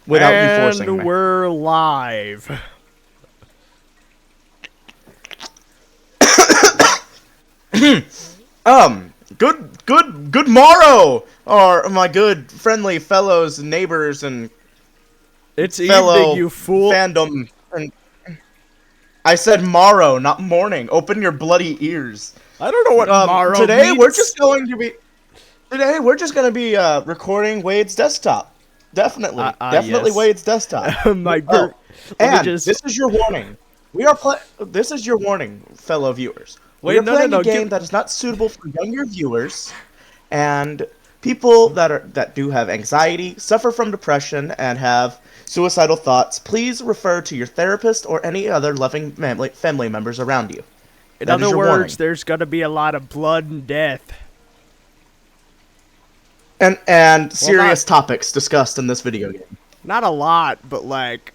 without you forcing And me. we're live. Good morrow, or my good friendly fellows, neighbors, and It's fellow evening, you fool. fandom. And I said morrow, not morning. Open your bloody ears. I don't know what morrow Today means. we're just going to be recording Wade's desktop. Definitely, definitely yes. Wade's desktop. My Oh, let me and just this is your warning. This is your warning, fellow viewers. We Wait, are no, playing no, a game give- that is not suitable for younger viewers, and people that do have anxiety, suffer from depression, and have suicidal thoughts. Please refer to your therapist or any other loving family members around you. In That is other your words, warning. there's gonna be a lot of blood and death. And serious topics discussed in this video game. Not a lot, but like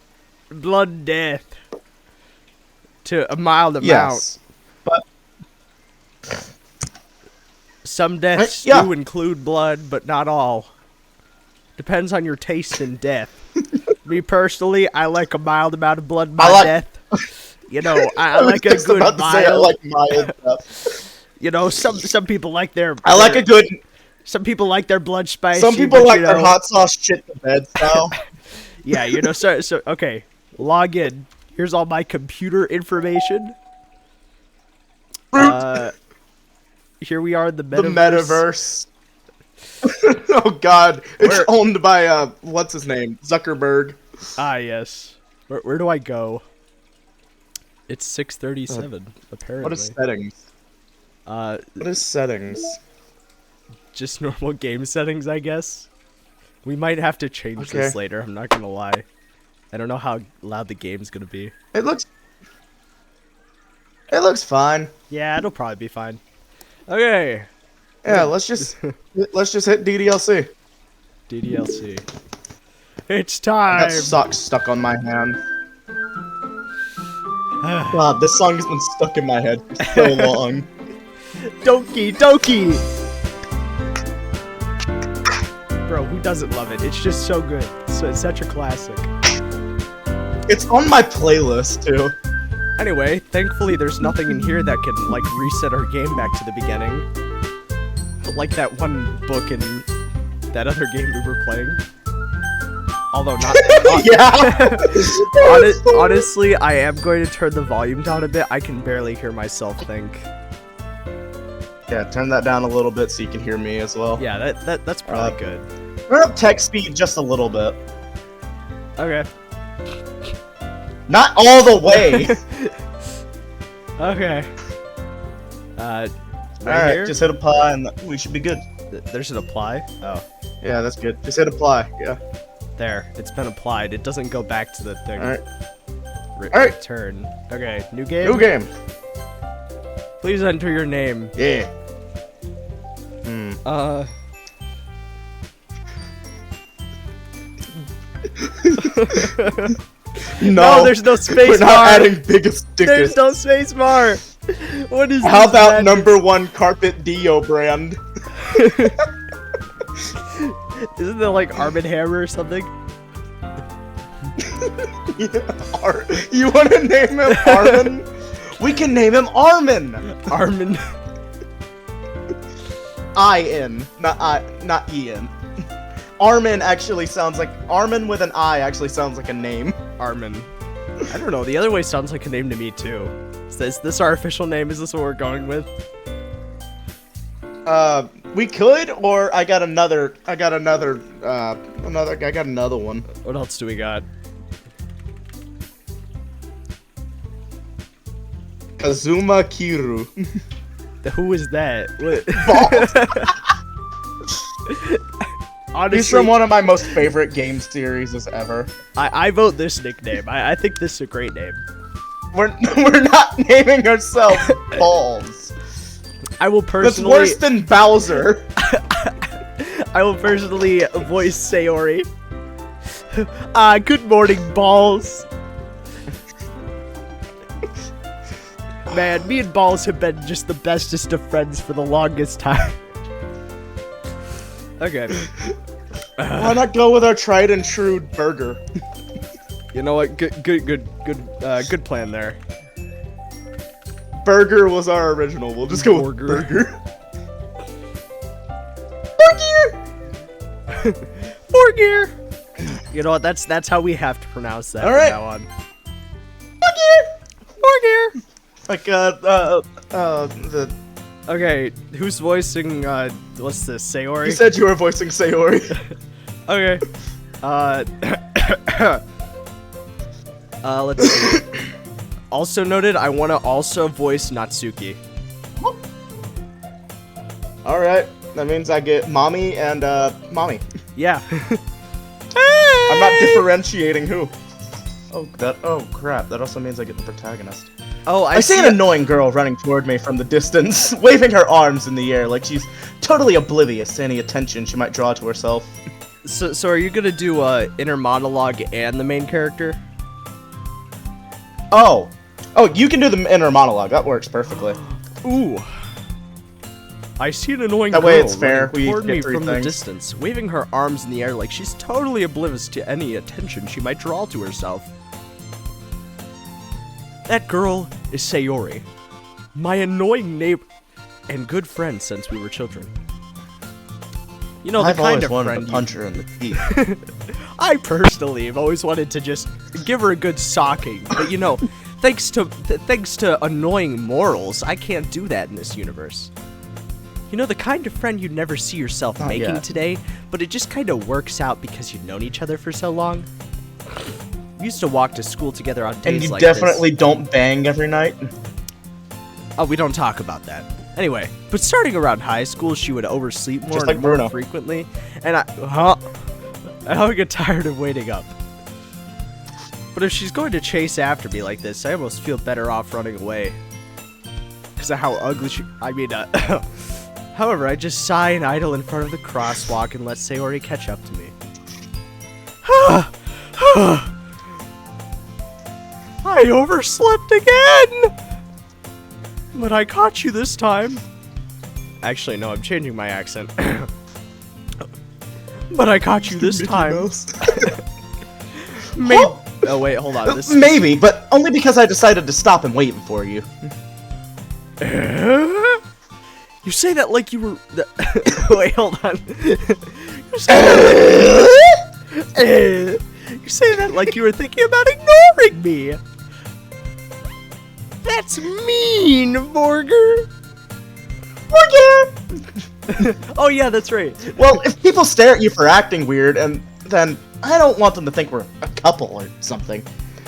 blood and death to a mild amount. Yes, but Some deaths Yeah. do include blood, but not all. Depends on your taste in death. Me personally, I like a mild amount of blood in my death. You know, I like a just good about to say I mild. like mild stuff. You know, some people like their. I like a good. Some people like their blood spicy. Some people but, like you their know, hot sauce shit to bed style. Yeah, you know. So okay. Log in. Here's all my computer information. Here we are in the metaverse. The metaverse. Oh God, it's Where- owned by what's his name, Zuckerberg. Ah, yes. Where do I go? It's 6:37. Apparently. What is settings? Uh, What is settings? just normal game settings, I guess. We might have to change this Okay. later. I'm not gonna lie. I don't know how loud the game's gonna be. It looks fine. Yeah, it'll probably be fine. Okay. Yeah, let's just hit DDLC. DDLC. It's I time. got socks stuck on my hand. God, this song has been stuck in my head for so long. Donkey Donkey. Bro, who doesn't love it? It's just so good. So it's such a classic. It's on my playlist too. Anyway, thankfully there's nothing in here that can like reset our game back to the beginning. Like that one book in that other game we were playing. Although not. Yeah. Honestly, I am going to turn the volume down a bit. I can barely hear myself think. Yeah, turn that down a little bit so you can hear me as well. Yeah, that's probably good. Turn up text speed just a little bit. Okay. Not all the way. Okay. Right Alright, here? just hit apply and we should be good. There's an apply. Oh, Yeah, that's good. Just hit apply. Yeah. there. It's been applied. It doesn't go back to the thing. Alright. Alright. Return. Okay. New game. New game. Please enter your name. Yeah. No, there's no space We're not bar. adding biggest stickers. There's no space bar. What is How this about magic? #1 carpet Dio brand? Isn't there like Arm & Hammer or something? You want to name him Armin? We can name him Armin. Armin. I-N, not Ian. Armin actually sounds like Armin with an I actually sounds like a name. Armin. I don't know. The other way sounds like a name to me too. Is this our official name? Is this what we're going with? We could, or I got another one. What else do we got? Kazuma Kiru. Who is that? Honestly, He's from one of my most favorite game series ever. I vote this nickname. I think this is a great name. We're not naming ourselves Balls. I will That's personally. worse than Bowser. I will personally voice Sayori. Good morning, Balls. Man, me and Balls have been just the bestest of friends for the longest time. Okay. Why not go with our tried and true burger? You know what? Good plan there. Burger was our original. We'll just go with Burger. burger. Burger. You know what? That's how we have to pronounce that All from right. now on. Burger. Burger. Like the Okay, who's voicing? What's this? Sayori. you said you were voicing Sayori. Okay. Let's see. Also noted, I want to also voice Natsuki. All right, that means I get mommy and mommy. Yeah. I'm not differentiating who. Oh crap! That also means I get the protagonist. Oh, I see an annoying girl running toward me from the distance, waving her arms in the air like she's totally oblivious to any attention she might draw to herself. So are you gonna do inner monologue and the main character? Oh, you can do the inner monologue. That works perfectly. Ooh. I see an annoying That girl way it's fair. running We toward get me three from the things. distance, waving her arms in the air like she's totally oblivious to any attention she might draw to herself. That girl is Sayori, my annoying neighbor and good friend since we were children. You know, the I've kind always of wanted friend to punch her in the teeth. I personally have always wanted to just give her a good socking, but you know, thanks to annoying morals, I can't do that in this universe. You know, the kind of friend you never see yourself Not making yet. today, but it just kind of works out because you've known each other for so long. We used to walk to school together on days And you like definitely don't bang every night. this. Oh, we don't talk about that. Anyway, but starting around high school, she would oversleep more Just and like more Bruno. frequently, and I would get tired of waiting up. But if she's going to chase after me like this, I almost feel better off running away. Because of how ugly she... However, I just sigh and idle in front of the crosswalk and let Sayori catch up to me. I overslept again! But I caught you this time. Actually, no, I'm changing my accent. But I caught you this time. Maybe. Oh wait, hold on. This Maybe, but only because I decided to stop and wait for you. You say that like you were. Wait, hold on. You say that like you were thinking about ignoring me. That's mean, Borger. Oh yeah, that's right. Well, if people stare at you for acting weird, and then I don't want them to think we're a couple or something.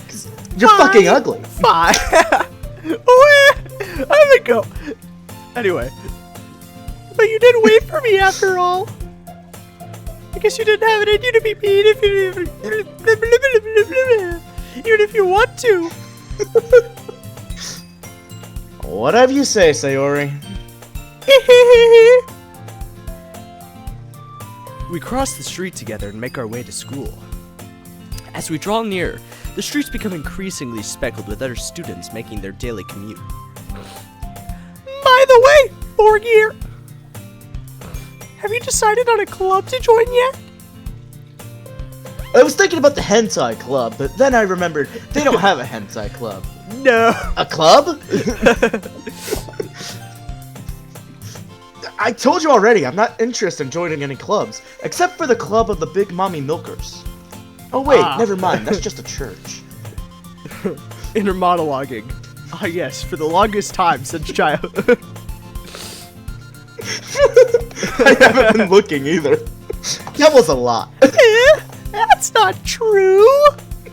'Cause you're fucking ugly. Fine. I'm gonna go. Anyway. But you didn't wait for me after all. I guess you didn't have it in you to be mean even if you want to. Whatever you say, Sayori. We cross the street together and make our way to school. As we draw near, the streets become increasingly speckled with other students making their daily commute. By the way, Borgir, have you decided on a club to join yet? I was thinking about the hentai club, but then I remembered they don't have a hentai club. No. A club? I told you already, I'm not interested in joining any clubs, except for the club of the Big Mommy Milkers. Oh wait, never mind, that's just a church. Inner monologuing. Ah yes, for the longest time since childhood. I haven't been looking either. That was a lot. That's not true.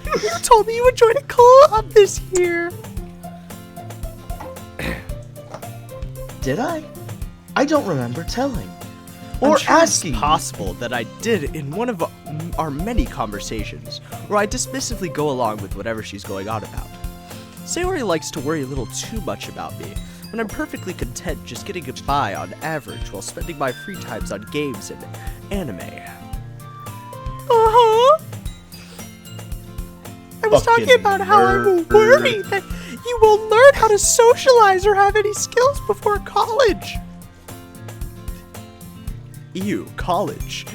You told me you would join a club this year. Did I? I don't remember telling. I'm Or sure asking. It's possible that I did in one of our many conversations, where I dismissively go along with whatever she's going on about. Sayori likes to worry a little too much about me, when I'm perfectly content just getting by on average while spending my free times on games and anime. Uh-huh. I was Fucking talking about how I'm nerd. worried that you won't learn how to socialize or have any skills before college. Ew, college.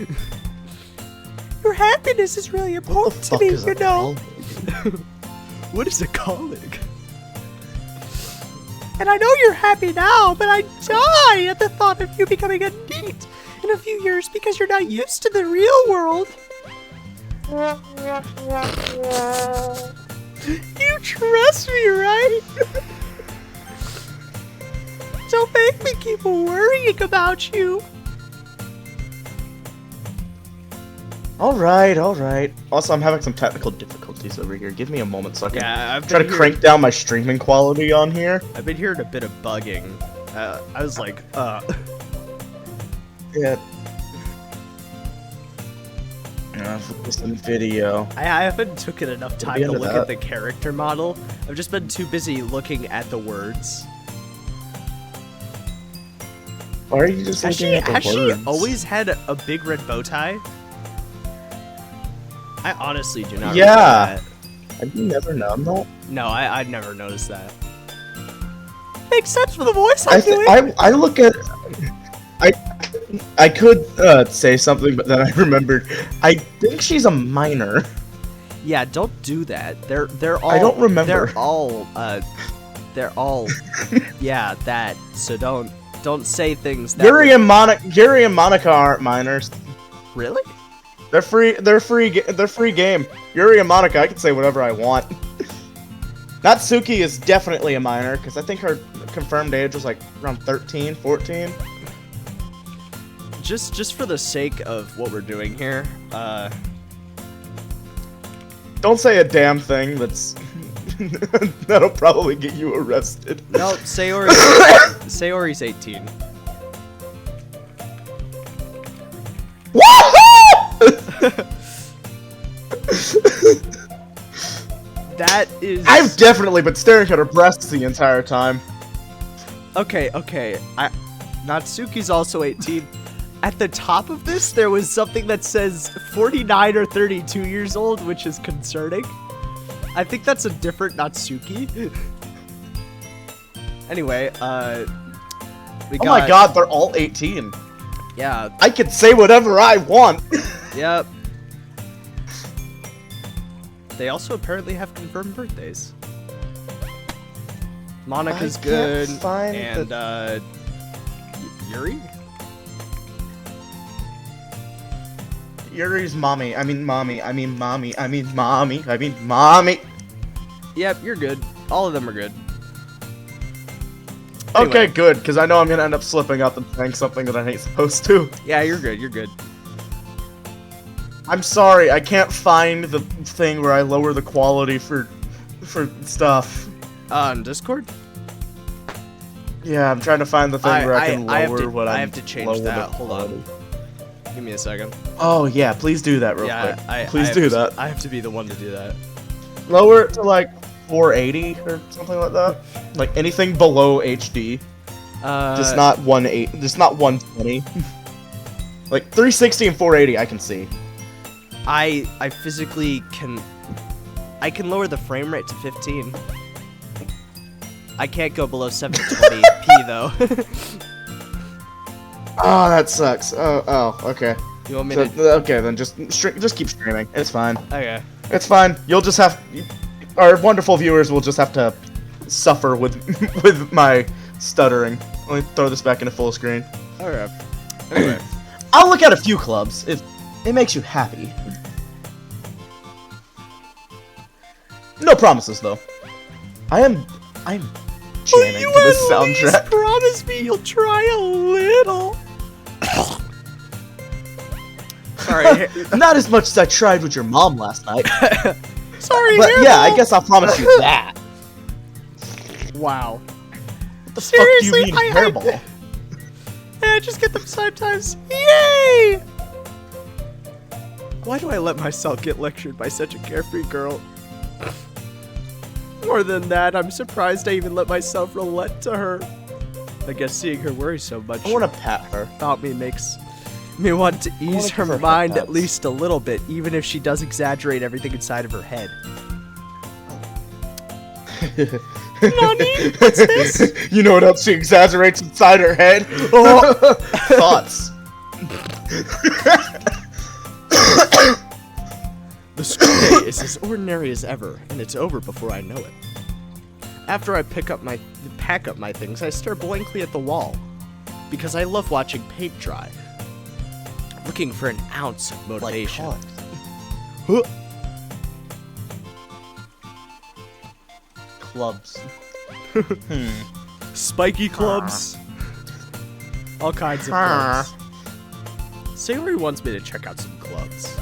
happiness is really What the important to fuck me, is you a know. colleague? What is a colleague? And I know you're happy now, but I die at the thought of you becoming a NEET in a few years because you're not used to the real world. You trust me, right? Don't make me keep worrying about you. Alright, alright. Also, I'm having some technical difficulties over here. Give me a moment so I can Yeah, I've try to been crank down my streaming quality on here. I've been hearing a bit of bugging. I was like, Yeah. Focus on video. I haven't taken enough time to into look that. at the character model. I've just been too busy looking at the words. Why are you just Has looking she, at the has she words? always had a big red bow tie? I honestly do not Yeah. remember Have you never known that? that. No, I'd never noticed that. Makes sense for the voice I'm doing. I look at I could say something, but then I remembered. I think she's a minor. Yeah, don't do that. They're all. I don't remember. They're all. Yeah, that. So don't say things that. Yuri and Monica aren't minors. Really? They're free. They're free game. Yuri and Monica, I can say whatever I want. Natsuki is definitely a minor because I think her confirmed age was like around 13, 14. Just for the sake of what we're doing here, Don't say a damn thing that's that'll probably get you arrested. no, Sayori's 18. That is. I've definitely been staring at her breasts the entire time. Okay. Natsuki's also 18. At the top of this, there was something that says 49 or 32 years old, which is concerning. I think that's a different Natsuki. Anyway, we got. Oh my god, they're all 18. Yeah, I can say whatever I want. yep. They also apparently have confirmed birthdays. Monica's I can't good, find and Yuri? Yuri's mommy. I mean mommy. I mean mommy. I mean mommy. I mean mommy. Yep, you're good. All of them are good. Okay, Anyway. good, because I know I'm gonna end up slipping up and saying something that I ain't supposed to. Yeah, you're good. You're good. I'm sorry, I can't find the thing where I lower the quality for stuff. On Discord? Yeah, I'm trying to find the thing where I can I have lower to, what I I'm have to change lower the that. Hold quality. on. Give me a second. Oh yeah, please do that real Yeah, quick. Please do that. I have to be the one to do that. Lower it to like 480 or something like that. Like anything below HD. Just not 180. Just not 120. Like 360 and 480, I can see. I physically can. I can lower the frame rate to 15. I can't go below 720p though. Oh, that sucks. Oh, okay. You want me So, to? okay, then just keep streaming. It's fine. Okay. It's fine. You'll just have our wonderful viewers will just have to suffer with with my stuttering. Let me throw this back into full screen. Okay. Anyway. I'll look at a few clubs if it makes you happy. No promises though. I'm jamming to this soundtrack. Promise me you'll try a little. Sorry. Not as much as I tried with your mom last night. Sorry, But yeah, I Hairball. guess I'll promise you that. Wow. What the Seriously, fuck do you mean, hairball? I just get them sometimes. Yay! Why do I let myself get lectured by such a carefree girl? More than that, I'm surprised I even let myself relent to her. I guess seeing her worry so much I want to pat her. about me makes me want to ease give her her mind pats. at least a little bit, even if she does exaggerate everything inside of her head. Nani? What's this? You know what else she exaggerates inside her head? Oh, thoughts. day is as ordinary as ever, and it's over before I know it. After I pack up my things, I stare blankly at the wall, because I love watching paint dry, looking for an ounce of motivation. Huh. Clubs. Spiky clubs. All kinds of clubs. Sayori wants me to check out some clubs.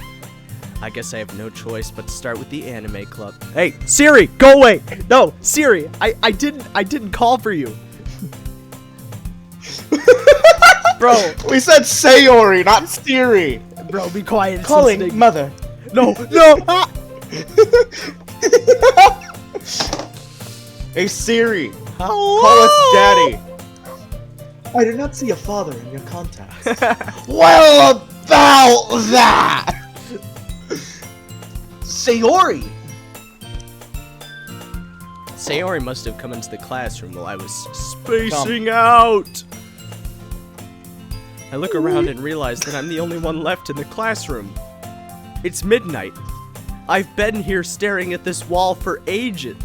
I guess I have no choice but to start with the anime club. Hey, Siri, go away! No, Siri, I didn't call for you. Bro, We said Sayori, not Siri. bro, be quiet. It's Calling listening. mother. No, no! Ah! Hey Siri, Hello? call us daddy. I did not see a father in your contacts. Well, about that! Sayori! Sayori must have come into the classroom while I was spacing out. I look around and realize that I'm the only one left in the classroom. It's midnight. I've been here staring at this wall for ages.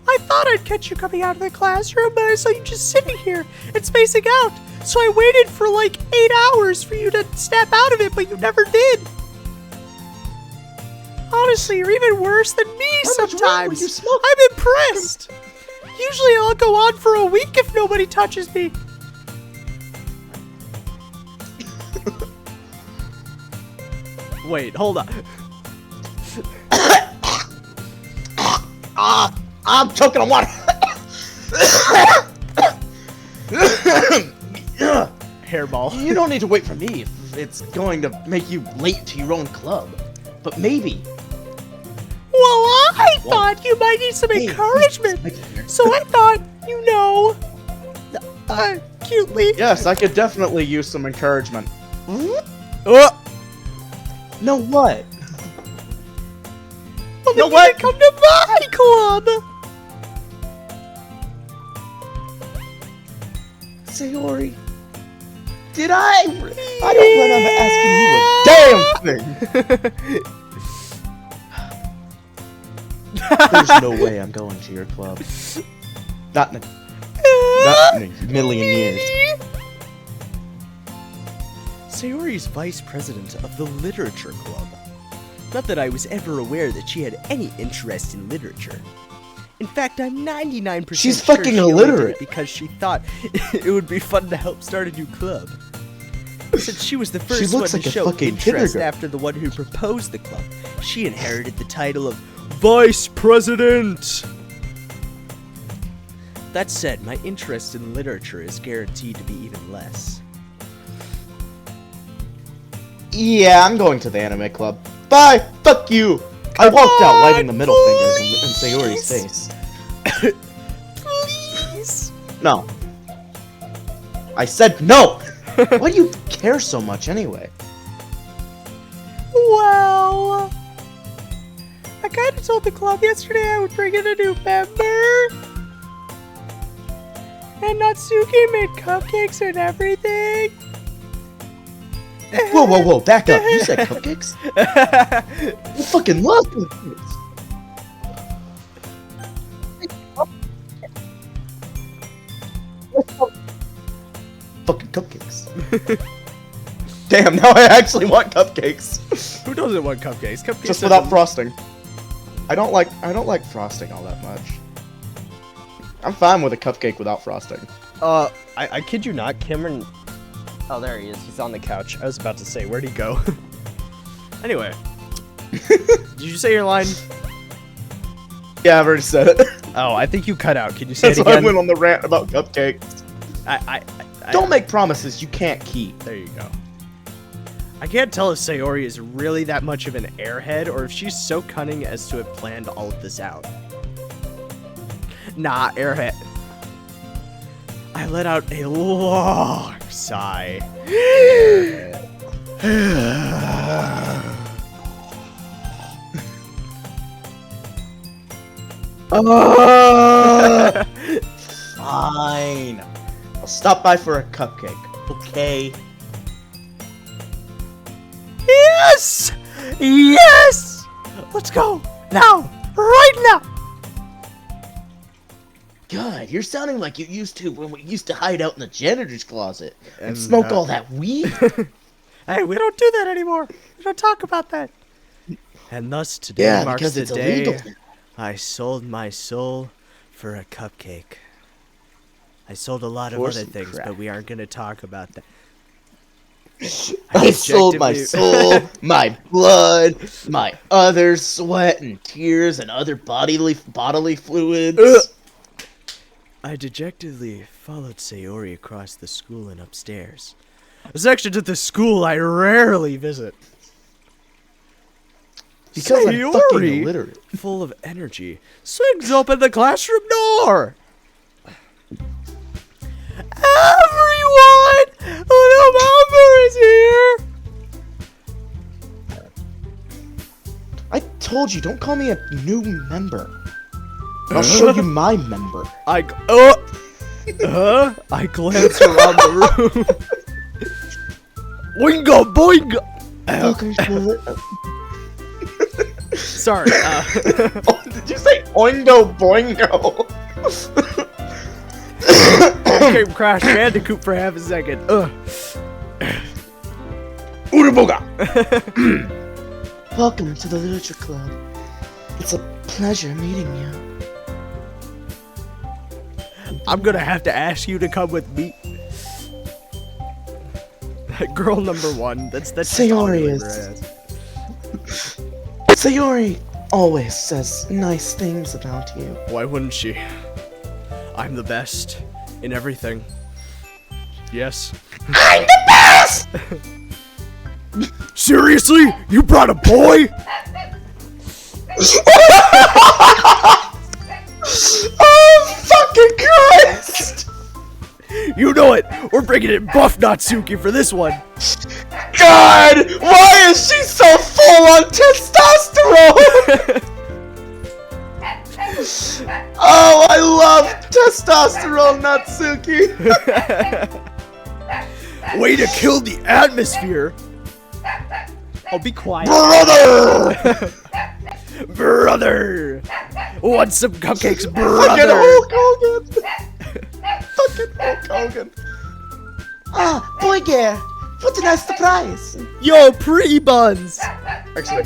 I thought I'd catch you coming out of the classroom, but I saw you just sitting here and spacing out. So I waited for like 8 hours for you to snap out of it, but you never did. Honestly, you're even worse than me sometimes. You smoke. I'm impressed. Usually I'll go on for a week if nobody touches me. Wait, hold on. I'm choking on water. Hairball. You don't need to wait for me if it's going to make you late to your own club. But maybe. Well, I thought you might need some Hey, encouragement. I can hear. So I thought, cutely. Yes, I could definitely use some encouragement. Oh! No, what? Well, know then what? you can come to my club. Sayori, did I? I don't remember asking you a damn thing. There's no way I'm going to your club. Not in a million years. Sayori's vice president of the literature club. Not that I was ever aware that she had any interest in literature. In fact, I'm 99% She's sure fucking she only did illiterate. it because she thought it would be fun to help start a new club. Since she was the first one looks to like a show fucking interest kindergarten. after the one who proposed the club, she inherited the title of vice president. That said, my interest in literature is guaranteed to be even less. Yeah, I'm going to the anime club. Bye. Fuck you. I walked out, lighting the middle fingers in Sayori's face. Please. No. I said no. Why do you care so much anyway? Well, I kind of told the club yesterday I would bring in a new member. And Natsuki made cupcakes and everything. Whoa, whoa, whoa! Back up. You said cupcakes? You fucking love cupcakes. Fucking cupcakes. Damn, now I actually want cupcakes. Who doesn't want cupcakes? Cupcakes Just are without the- frosting. I don't like frosting all that much. I'm fine with a cupcake without frosting. I kid you not, Cameron. Oh, there he is. He's on the couch. I was about to say, where'd he go? Anyway, did you say your line? Yeah, I've already said it. Oh, I think you cut out. Can you say That's it why I again? went on the rant about cupcakes. I Don't make promises you can't keep. There you go. I can't tell if Sayori is really that much of an airhead or if she's so cunning as to have planned all of this out. Nah, airhead. I let out a long sigh. Fine. I'll stop by for a cupcake. Okay. Yes! Yes! Let's go! Now! Right now! God, you're sounding like you used to when we used to hide out in the janitor's closet and And, smoke all that weed. Hey, we don't do that anymore. We don't talk about that. And thus today Yeah, marks because the it's day illegal. I sold my soul for a cupcake. I sold a lot of For other some things, crack. but we aren't going to talk about that. I sold my dejectedly- soul, my blood, my other sweat and tears and other bodily fluids. I dejectedly followed Sayori across the school and upstairs. A section of the school I rarely visit. Because I'm fucking Sayori, illiterate. full of energy, swings open the classroom door. Everyone! The member is here! I told you, don't call me a new member. I'll show you my member. I glance around the room. Oingo boingo. Welcome to the... Sorry. Oh, did you say oingo boingo? Came Crash Bandicoot for half a second. Uraboga! Welcome to the Literature Club. It's a pleasure meeting you. I'm gonna have to ask you to come with me. Girl number one. That's Sayori just is- all Sayori always says nice things about you. Why wouldn't she? I'm the best in everything. Yes. I'm the best! Seriously? You brought a boy? Oh, fucking Christ! You know it. We're bringing in Buff Natsuki for this one. God! Why is she so full on testosterone? Oh, I love testosterone, Natsuki! Way to kill the atmosphere. I'll be quiet. Brother! Brother! Want some cupcakes, Fucking brother? Hulk Hogan! Fucking Hulk Hogan! Ah, boy, yeah! What a nice surprise! Yo, pretty buns! Actually,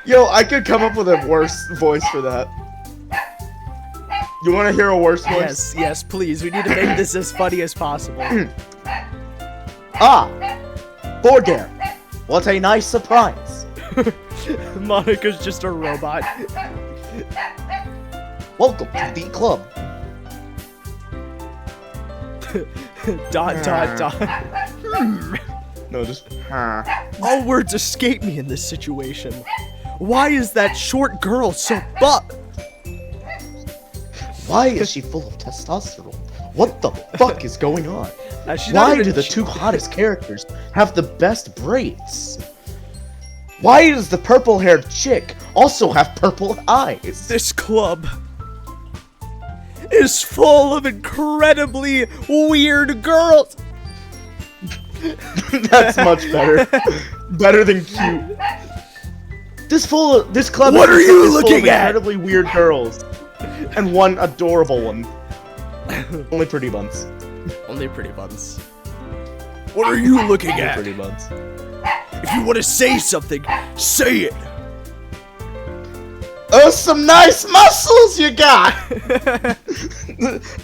yo, I could come up with a worse voice for that. You want to hear a worse voice? Yes, yes, please. We need to make this as funny as possible. Ah, Borgare! What a nice surprise! Monica's just a robot. Welcome to the club. Dot, dot, dot. No, just. All words escape me in this situation. Why is that short girl so buff? Why is she full of testosterone? What the fuck is going on? She's not Why even do the two hottest characters have the best braids? Why does the purple-haired chick also have purple eyes? This club is full of incredibly weird girls. That's much better. Better than cute. This club. What are you is full of looking at? incredibly weird girls, and one adorable one. Only pretty buns. Only pretty buns. What are you looking Only at? pretty buns. If you want to say something, say it. Oh, some nice muscles you got.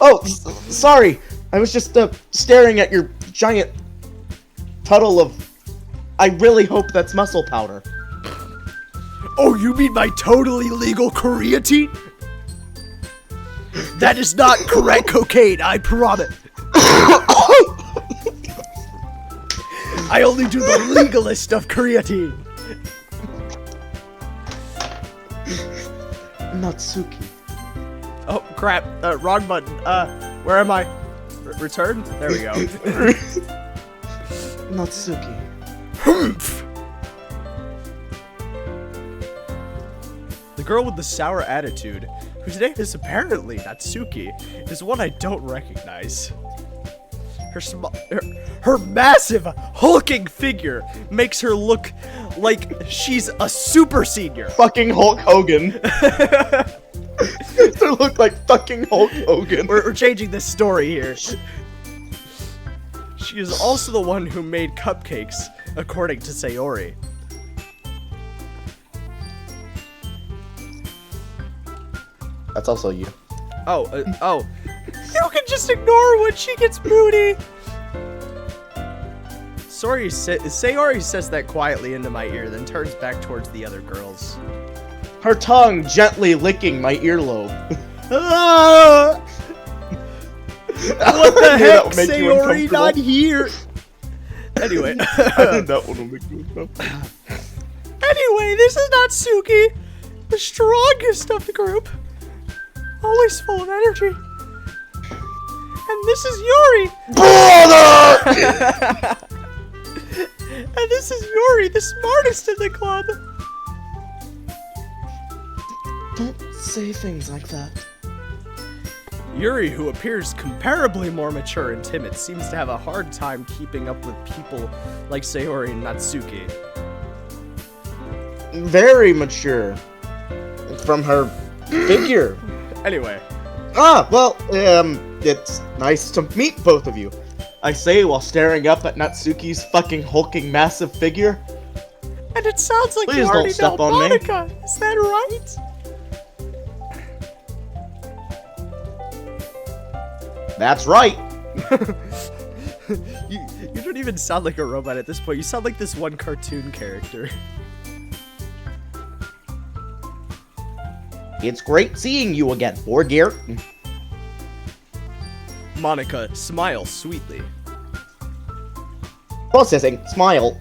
Oh, sorry. I was just staring at your giant puddle of. I really hope that's muscle powder. Oh, you mean my totally legal creatine? That is not crack cocaine, I promise. I only do the legalist of creatine. Natsuki. Oh, crap. Wrong button. Where am I? Return? There we go. Natsuki. Humph. The girl with the sour attitude, whose name is apparently Natsuki, is one I don't recognize. Her massive, hulking figure makes her look like she's a super senior. Fucking Hulk Hogan. They look like fucking Hulk Hogan. We're changing this story here. She is also the one who made cupcakes, according to Sayori. That's also you. Oh. You can just ignore when she gets moody. Sayori says that quietly into my ear, then turns back towards the other girls. Her tongue gently licking my earlobe. Ah! What the I knew that heck, would make you Sayori? uncomfortable. Not here. Anyway, I think that one will make you uncomfortable. Anyway, this is Natsuki, the strongest of the group. Always full of energy. And this is Yuri. Brother! And this is Yuri, the smartest in the club. Don't say things like that. Yuri, who appears comparably more mature and timid, seems to have a hard time keeping up with people like Sayori and Natsuki. Very mature. From her figure. Anyway, Well, it's nice to meet both of you. I say while staring up at Natsuki's fucking hulking massive figure. And it sounds like Please you don't already step know on me. Monica. Is that right? That's right. you don't even sound like a robot at this point. You sound like this one cartoon character. It's great seeing you again, Borgir. Monica smiles sweetly. Processing. Smile.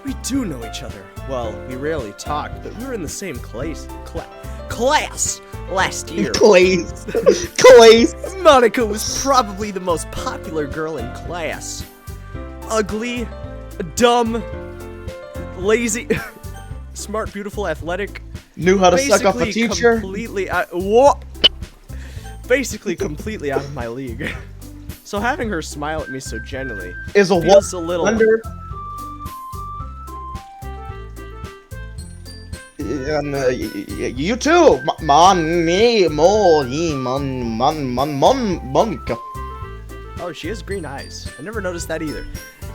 We do know each other. Well, we rarely talk, but we were in the same class last year. Clays. Clays. Monica was probably the most popular girl in class. Ugly, dumb, lazy, smart, beautiful, athletic. Knew how to suck up a teacher. Basically completely out of my league. So having her smile at me so genuinely Is a feels a little wonder. You too. Monica. Oh, she has green eyes. I never noticed that either.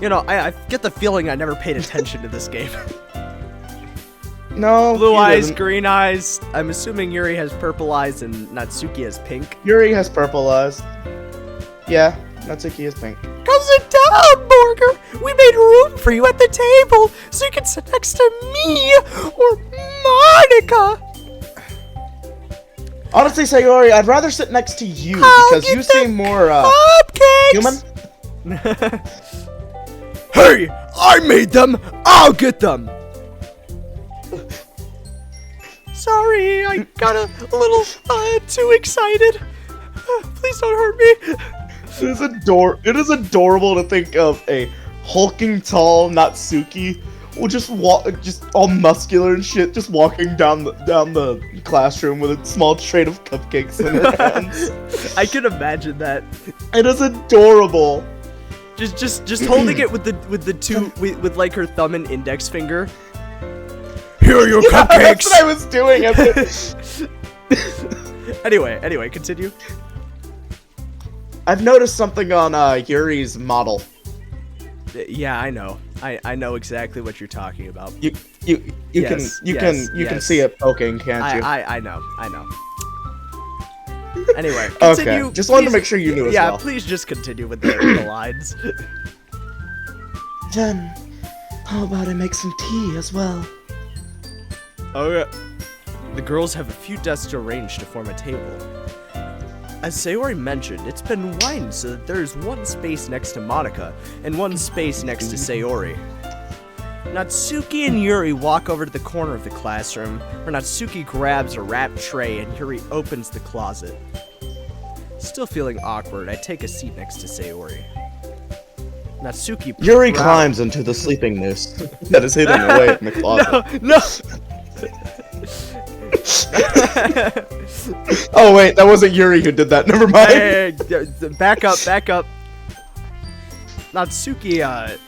You know, I get the feeling I never paid attention to this game. No. Blue he eyes, doesn't. green eyes. I'm assuming Yuri has purple eyes and Natsuki has pink. Yuri has purple eyes. Yeah, Natsuki is pink. Come sit down, Borger. We made room for you at the table so you can sit next to me or Monica. Honestly, Sayori, I'd rather sit next to you I'll because get you the seem more Cupcakes. human. Hey, I made them. I'll get them. Sorry, I got a little too excited. Please don't hurt me. It is adorable to think of a hulking tall Natsuki, will just all muscular and shit, just walking down the classroom with a small tray of cupcakes in her hands. I can imagine that. It is adorable. Just holding it with the two with like her thumb and index finger. Here are your Yeah, cupcakes. that's what I was doing. Anyway, continue. I've noticed something on Yuri's model. Yeah, I know. I know exactly what you're talking about. You Yes, can see it poking, can't you? I know. Anyway, continue. Okay, just wanted to please. make sure you knew as Yeah, well. please just continue with the lines. Then, how about I make some tea as well? Oh yeah. The girls have a few desks arranged to form a table. As Sayori mentioned, it's been widened so that there's one space next to Monica and one space next to Sayori. Natsuki and Yuri walk over to the corner of the classroom, where Natsuki grabs a wrapped tray and Yuri opens the closet. Still feeling awkward, I take a seat next to Sayori. Natsuki Yuri proud- climbs into the sleeping noose that is hidden away in the closet. No! Oh wait, that wasn't Yuri who did that. Never mind. Hey, back up, back up. Natsuki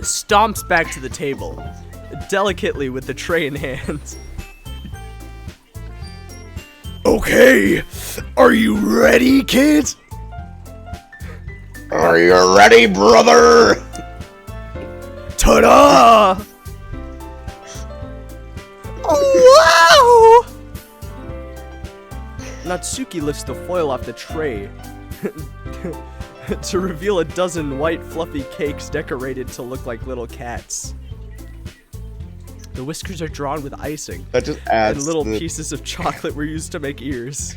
stomps back to the table, delicately with the tray in hand. Okay, are you ready, kids? Are you ready, brother? Ta-da! Wow! Natsuki lifts the foil off the tray to reveal a dozen white fluffy cakes decorated to look like little cats. The whiskers are drawn with icing, That just adds and little to the- pieces of chocolate were used to make ears.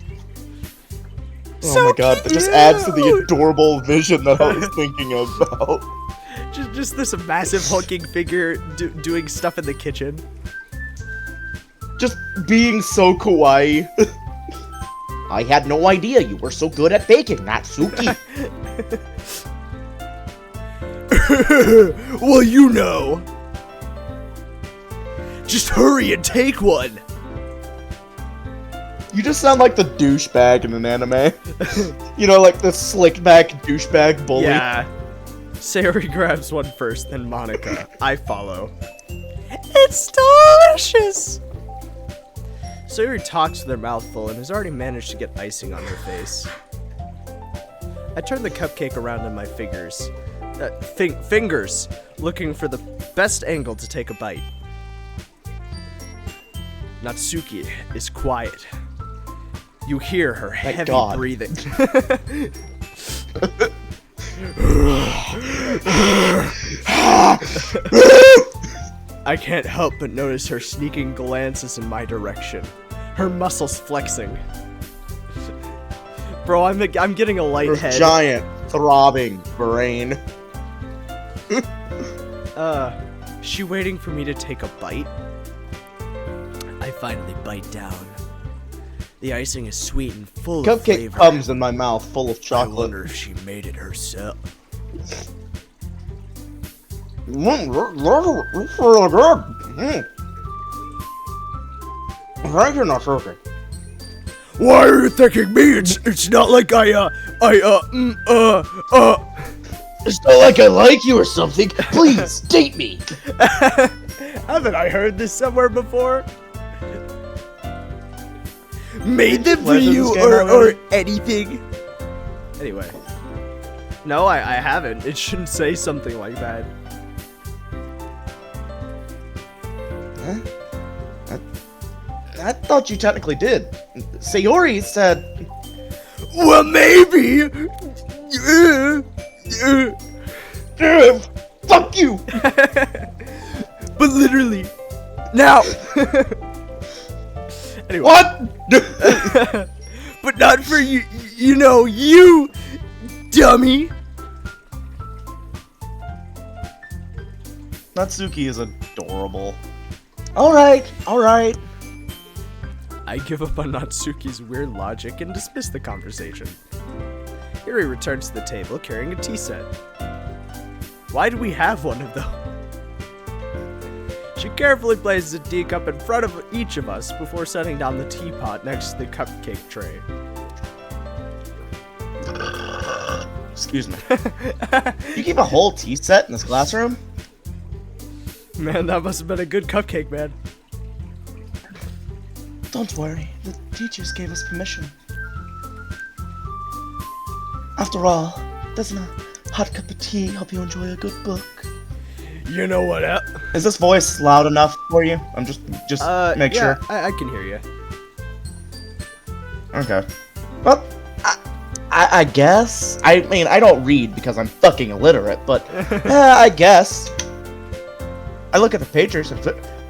Oh my god, that just adds to the adorable vision that I was thinking about. Just this massive hulking figure doing stuff in the kitchen. Just being so kawaii. I had no idea you were so good at baking, Natsuki. Well, you know. Just hurry and take one. You just sound like the douchebag in an anime. You know, like the slick back douchebag bully. Yeah. Sayori grabs one first, then Monica. I follow. It's delicious! Sayori talks with her mouth full and has already managed to get icing on her face. I turn the cupcake around in my fingers, looking for the best angle to take a bite. Natsuki is quiet. You hear her heavy God. breathing. I can't help but notice her sneaking glances in my direction. Her muscles flexing. Bro, I'm getting a light Her head. giant, throbbing brain. She waiting for me to take a bite? I finally bite down. The icing is sweet and full of Cupcake flavor. comes in my mouth full of I chocolate. wonder if she made it herself. It's really good. Thank you, Natsuki. Why are you thanking me? It's not like It's not like I like you or something. Please, date me. Haven't I heard this somewhere before? Made them for Played through you this game or already? anything? Anyway. No, I haven't. It shouldn't say something like that. I thought you technically did. Sayori said... Well, maybe. Fuck you! But literally. Now. Anyway. What? But not for you. You know, you dummy. Natsuki is adorable. Alright, alright. I give up on Natsuki's weird logic and dismiss the conversation. Yuri returns to the table carrying a tea set. Why do we have one of those? She carefully places a teacup in front of each of us before setting down the teapot next to the cupcake tray. Excuse me. You keep a whole tea set in this classroom? Man, that must have been a good cupcake, man. Don't worry, the teachers gave us permission. After all, doesn't a hot cup of tea help you enjoy a good book? You know what? Is this voice loud enough for you? I'm just make yeah, sure. I can hear you. Okay. Well, I guess. I mean, I don't read because I'm fucking illiterate, but I guess. I look at the pagers and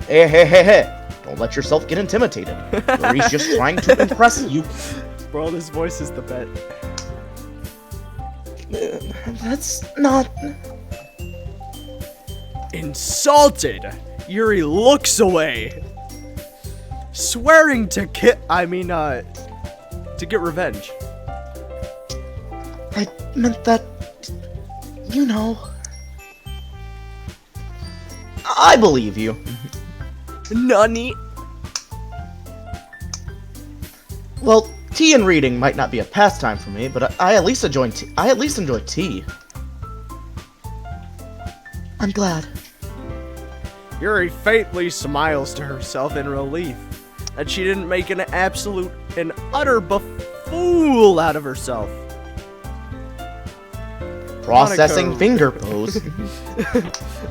hey. Don't let yourself get intimidated. Yuri's just trying to impress you. Bro, this voice is the bet. That's not... Insulted, Yuri looks away, swearing to get revenge. I meant that... You know... I believe you. Nani? Well, tea and reading might not be a pastime for me, but I at least enjoy tea. I at least enjoy tea. I'm glad. Yuri faintly smiles to herself in relief that she didn't make an absolute and utter buffool out of herself. Processing Monaco. finger pose.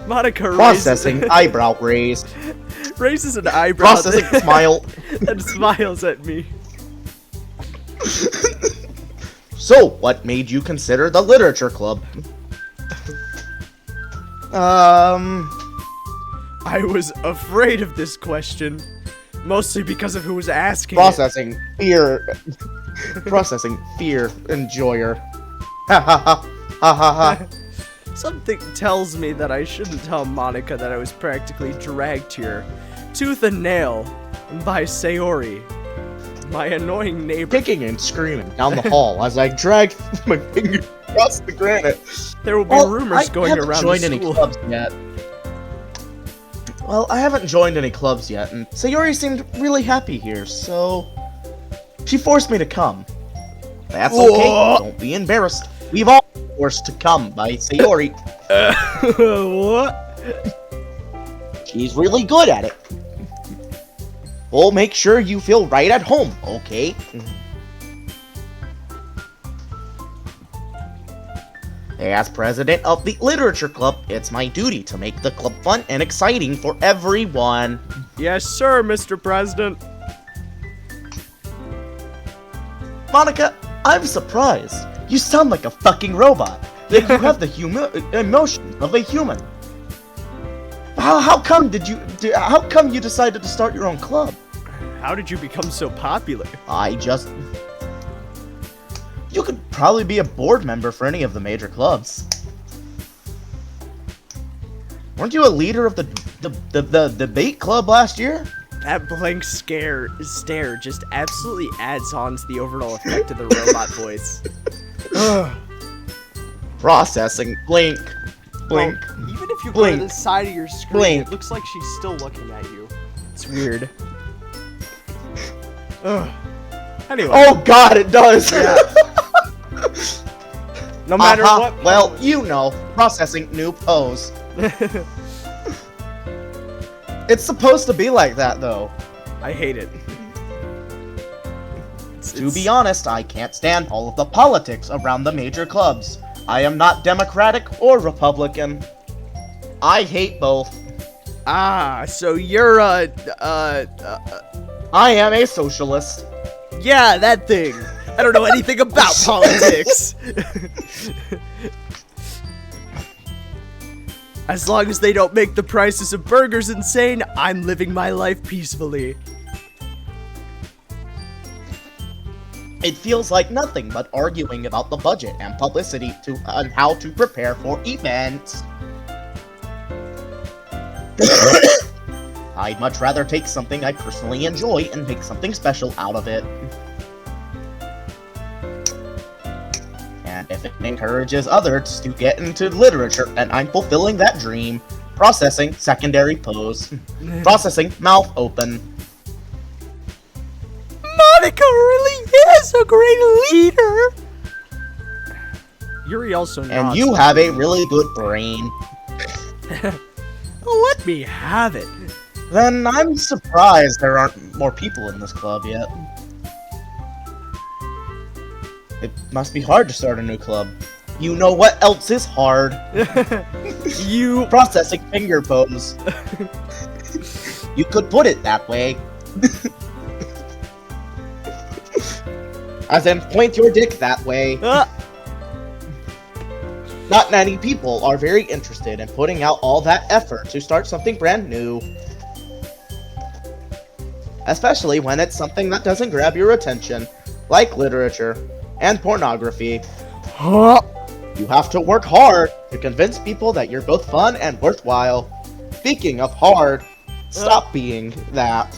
Monica Processing eyebrow raise. raises an eyebrow Processing smile. and smiles at me. So, what made you consider the literature club? I was afraid of this question, mostly because of who was asking it. Processing fear. Processing fear enjoyer. Ha ha ha. Ha ha ha. Something tells me that I shouldn't tell Monica that I was practically dragged here, tooth and nail, by Sayori, my annoying neighbor. Kicking and screaming down the hall as I drag my finger across the granite. There will be rumors going I haven't around joined the any school. clubs yet. Well, I haven't joined any clubs yet, and Sayori seemed really happy here, so she forced me to come. That's okay. Whoa. Don't be embarrassed. We've all been forced to come by Sayori. What? She's really good at it. We'll make sure you feel right at home, okay? As president of the literature club, it's my duty to make the club fun and exciting for everyone. Yes, sir, Mr. President. Monica, I'm surprised. You sound like a fucking robot. Yet you have the emotions of a human. How come you decided to start your own club? How did you become so popular? You could probably be a board member for any of the major clubs. Weren't you a leader of the debate club last year? That blank stare just absolutely adds on to the overall effect of the robot voice. Processing. Blink. Blink. Well, even if you go Blink. to the side of your screen, Blink. it looks like she's still looking at you. It's weird. Ugh. Anyway, Oh god, it does! Yeah. no matter Uh-huh. what. Well, you know. Processing new pose. It's supposed to be like that, though. I hate it. To be honest, I can't stand all of the politics around the major clubs. I am not Democratic or Republican. I hate both. So you're I am a socialist. yeah, that thing. I don't know anything about politics. As long as they don't make the prices of burgers insane, I'm living my life peacefully. It feels like nothing but arguing about the budget and publicity on how to prepare for events. I'd much rather take something I personally enjoy and make something special out of it. And if it encourages others to get into literature, then I'm fulfilling that dream. Processing secondary pose. Processing mouth open. Monica really is a great leader. Yuri also And nods you like have a me. really good brain. Let me have it. Then I'm surprised there aren't more people in this club yet. It must be hard to start a new club. You know what else is hard? You Processing finger pose. You could put it that way. As in, point your dick that way. Not many people are very interested in putting out all that effort to start something brand new. Especially when it's something that doesn't grab your attention, like literature and pornography. You have to work hard to convince people that you're both fun and worthwhile. Speaking of hard, stop being that.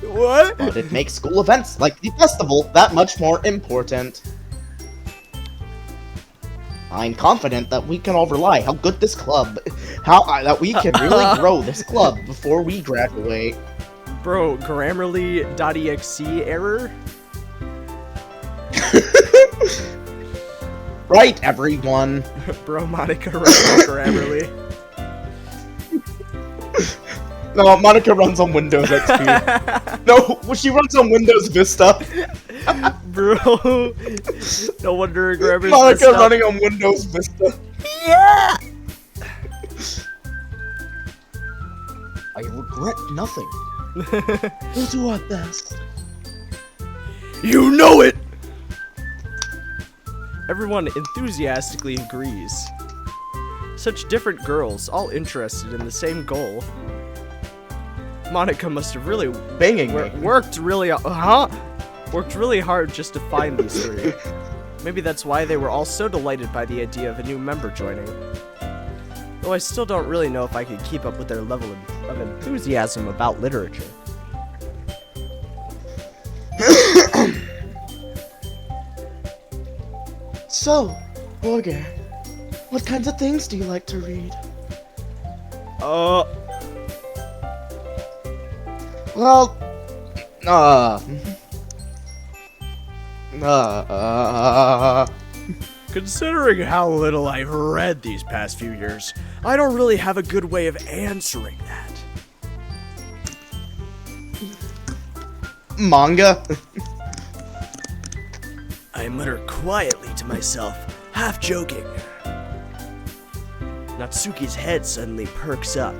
what? But it makes school events like the festival that much more important. I'm confident that we can all rely how good this club, that we can really grow this club before we graduate. Bro, Grammarly.exe error? Right, everyone. Bro, Monica runs Grammarly. No, Monica runs on Windows XP. No, she runs on Windows Vista. Bro, no wonder Grammarly's Monica messed up. running on Windows Vista. Yeah! I regret nothing. We'll do our best. You know it! Everyone enthusiastically agrees. Such different girls, all interested in the same goal. Monica must have really Banging me. worked really hard just to find these three. Maybe that's why they were all so delighted by the idea of a new member joining. Though I still don't really know if I could keep up with their level of enthusiasm about literature. So, Jorge, what kinds of things do you like to read? Well, Considering how little I've read these past few years, I don't really have a good way of answering that. manga. I mutter quietly to myself, half joking. Natsuki's head suddenly perks up.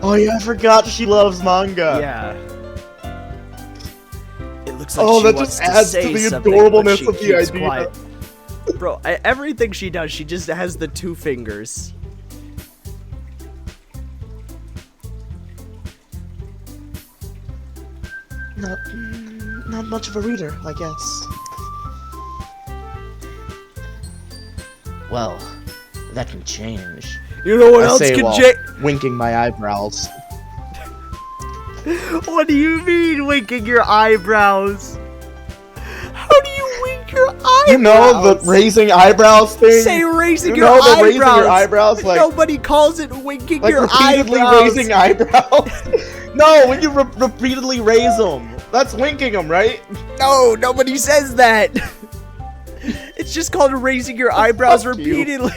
Oh yeah, I forgot she loves manga. Yeah. It looks like Oh, she that wants just to adds to say the something, but adorableness she of the keeps idea. quiet. Bro, everything she does, she just has the two fingers. Not much of a reader, I guess. Well, that can change. You know what I else say can while change? winking my eyebrows. What do you mean winking your eyebrows? How do you wink your eyebrows? You know the raising eyebrows thing? Say raising You your know the eyebrows. raising your eyebrows, like- Nobody calls it winking Like your repeatedly eyebrows. raising eyebrows? No, when you repeatedly raise them. That's winking them, right? No, nobody says that. It's just called raising your eyebrows Fuck you. repeatedly.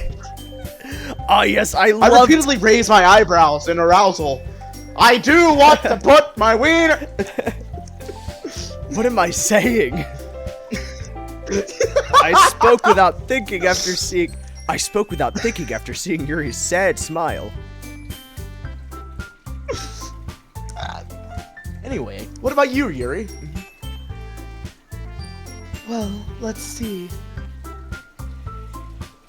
Oh yes, I I love. repeatedly raise my eyebrows in arousal. I do want to put my wiener. What am I saying? I spoke without thinking after seeing. I spoke without thinking after seeing Yuri's sad smile. Anyway, what about you, Yuri? Well, let's see.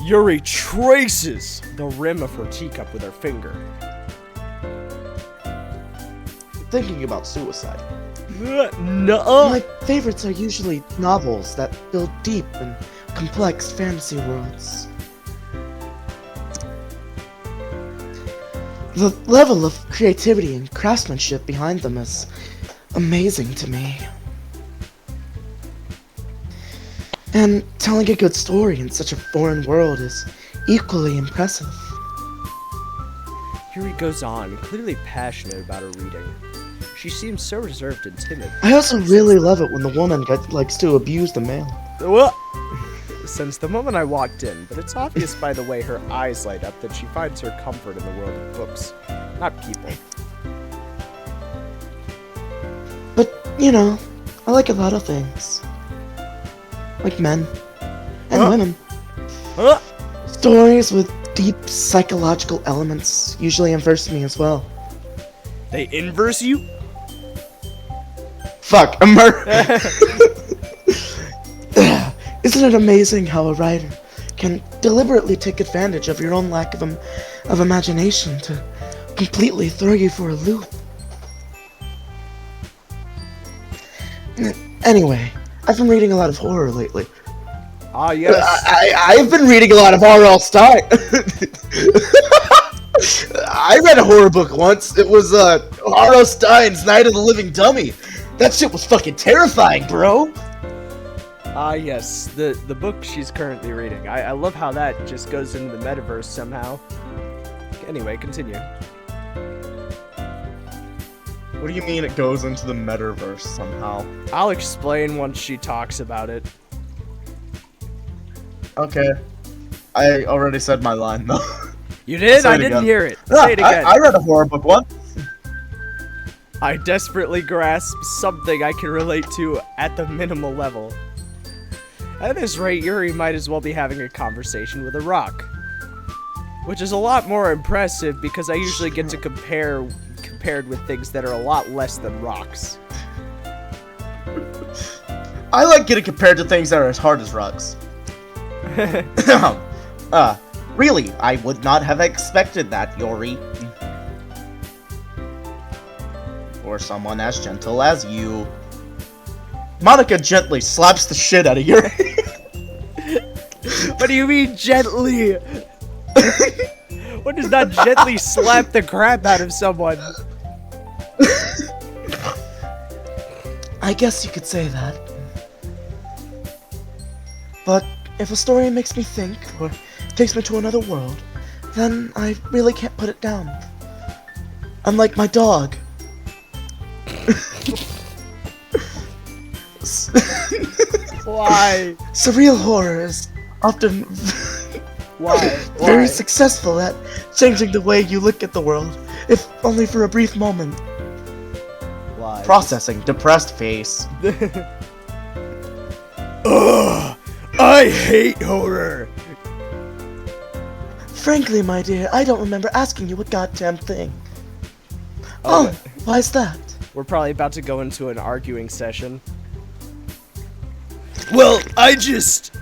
Yuri traces the rim of her teacup with her finger. Thinking about suicide. No. My favorites are usually novels that build deep and complex fantasy worlds. The level of creativity and craftsmanship behind them is amazing to me. And telling a good story in such a foreign world is equally impressive. Yuri goes on, clearly passionate about her reading. She seems so reserved and timid. I also really love it when the woman likes to abuse the male. What? Since the moment I walked in, but it's obvious by the way her eyes light up that she finds her comfort in the world of books, not people. But, you know, I like a lot of things. Like men. And Huh? women. Huh? Stories with deep psychological elements usually interest me as well. They inverse you? Fuck, Isn't it amazing how a writer can deliberately take advantage of your own lack of imagination to completely throw you for a loop? Anyway, I've been reading a lot of horror lately. Ah, yes. I've been reading a lot of R.L. Stein. I read a horror book once. It was R.L. Stein's Night of the Living Dummy. That shit was fucking terrifying, bro. Ah, yes. The book she's currently reading. I love how that just goes into the metaverse somehow. Anyway, continue. What do you mean it goes into the metaverse somehow? I'll explain once she talks about it. Okay. I already said my line though. You did? Say I it didn't again. hear it. Ah, Say it again. I read a horror book once. I desperately grasp something I can relate to at the minimal level. At this rate, Yuri might as well be having a conversation with a rock. Which is a lot more impressive because I usually get to compared with things that are a lot less than rocks. I like getting compared to things that are as hard as rocks. Really, I would not have expected that, Yori. Or someone as gentle as you. Monica gently slaps the shit out of Yuri. What do you mean gently? What does not gently slap the crap out of someone? I guess you could say that. But if a story makes me think, or takes me to another world, then I really can't put it down. Unlike my dog. Why? Surreal horror is often Why? very successful at changing the way you look at the world, if only for a brief moment. Why? Processing depressed face. Ugh! I hate horror! Frankly, my dear, I don't remember asking you a goddamn thing. Oh, why's that? We're probably about to go into an arguing session. Well, I just...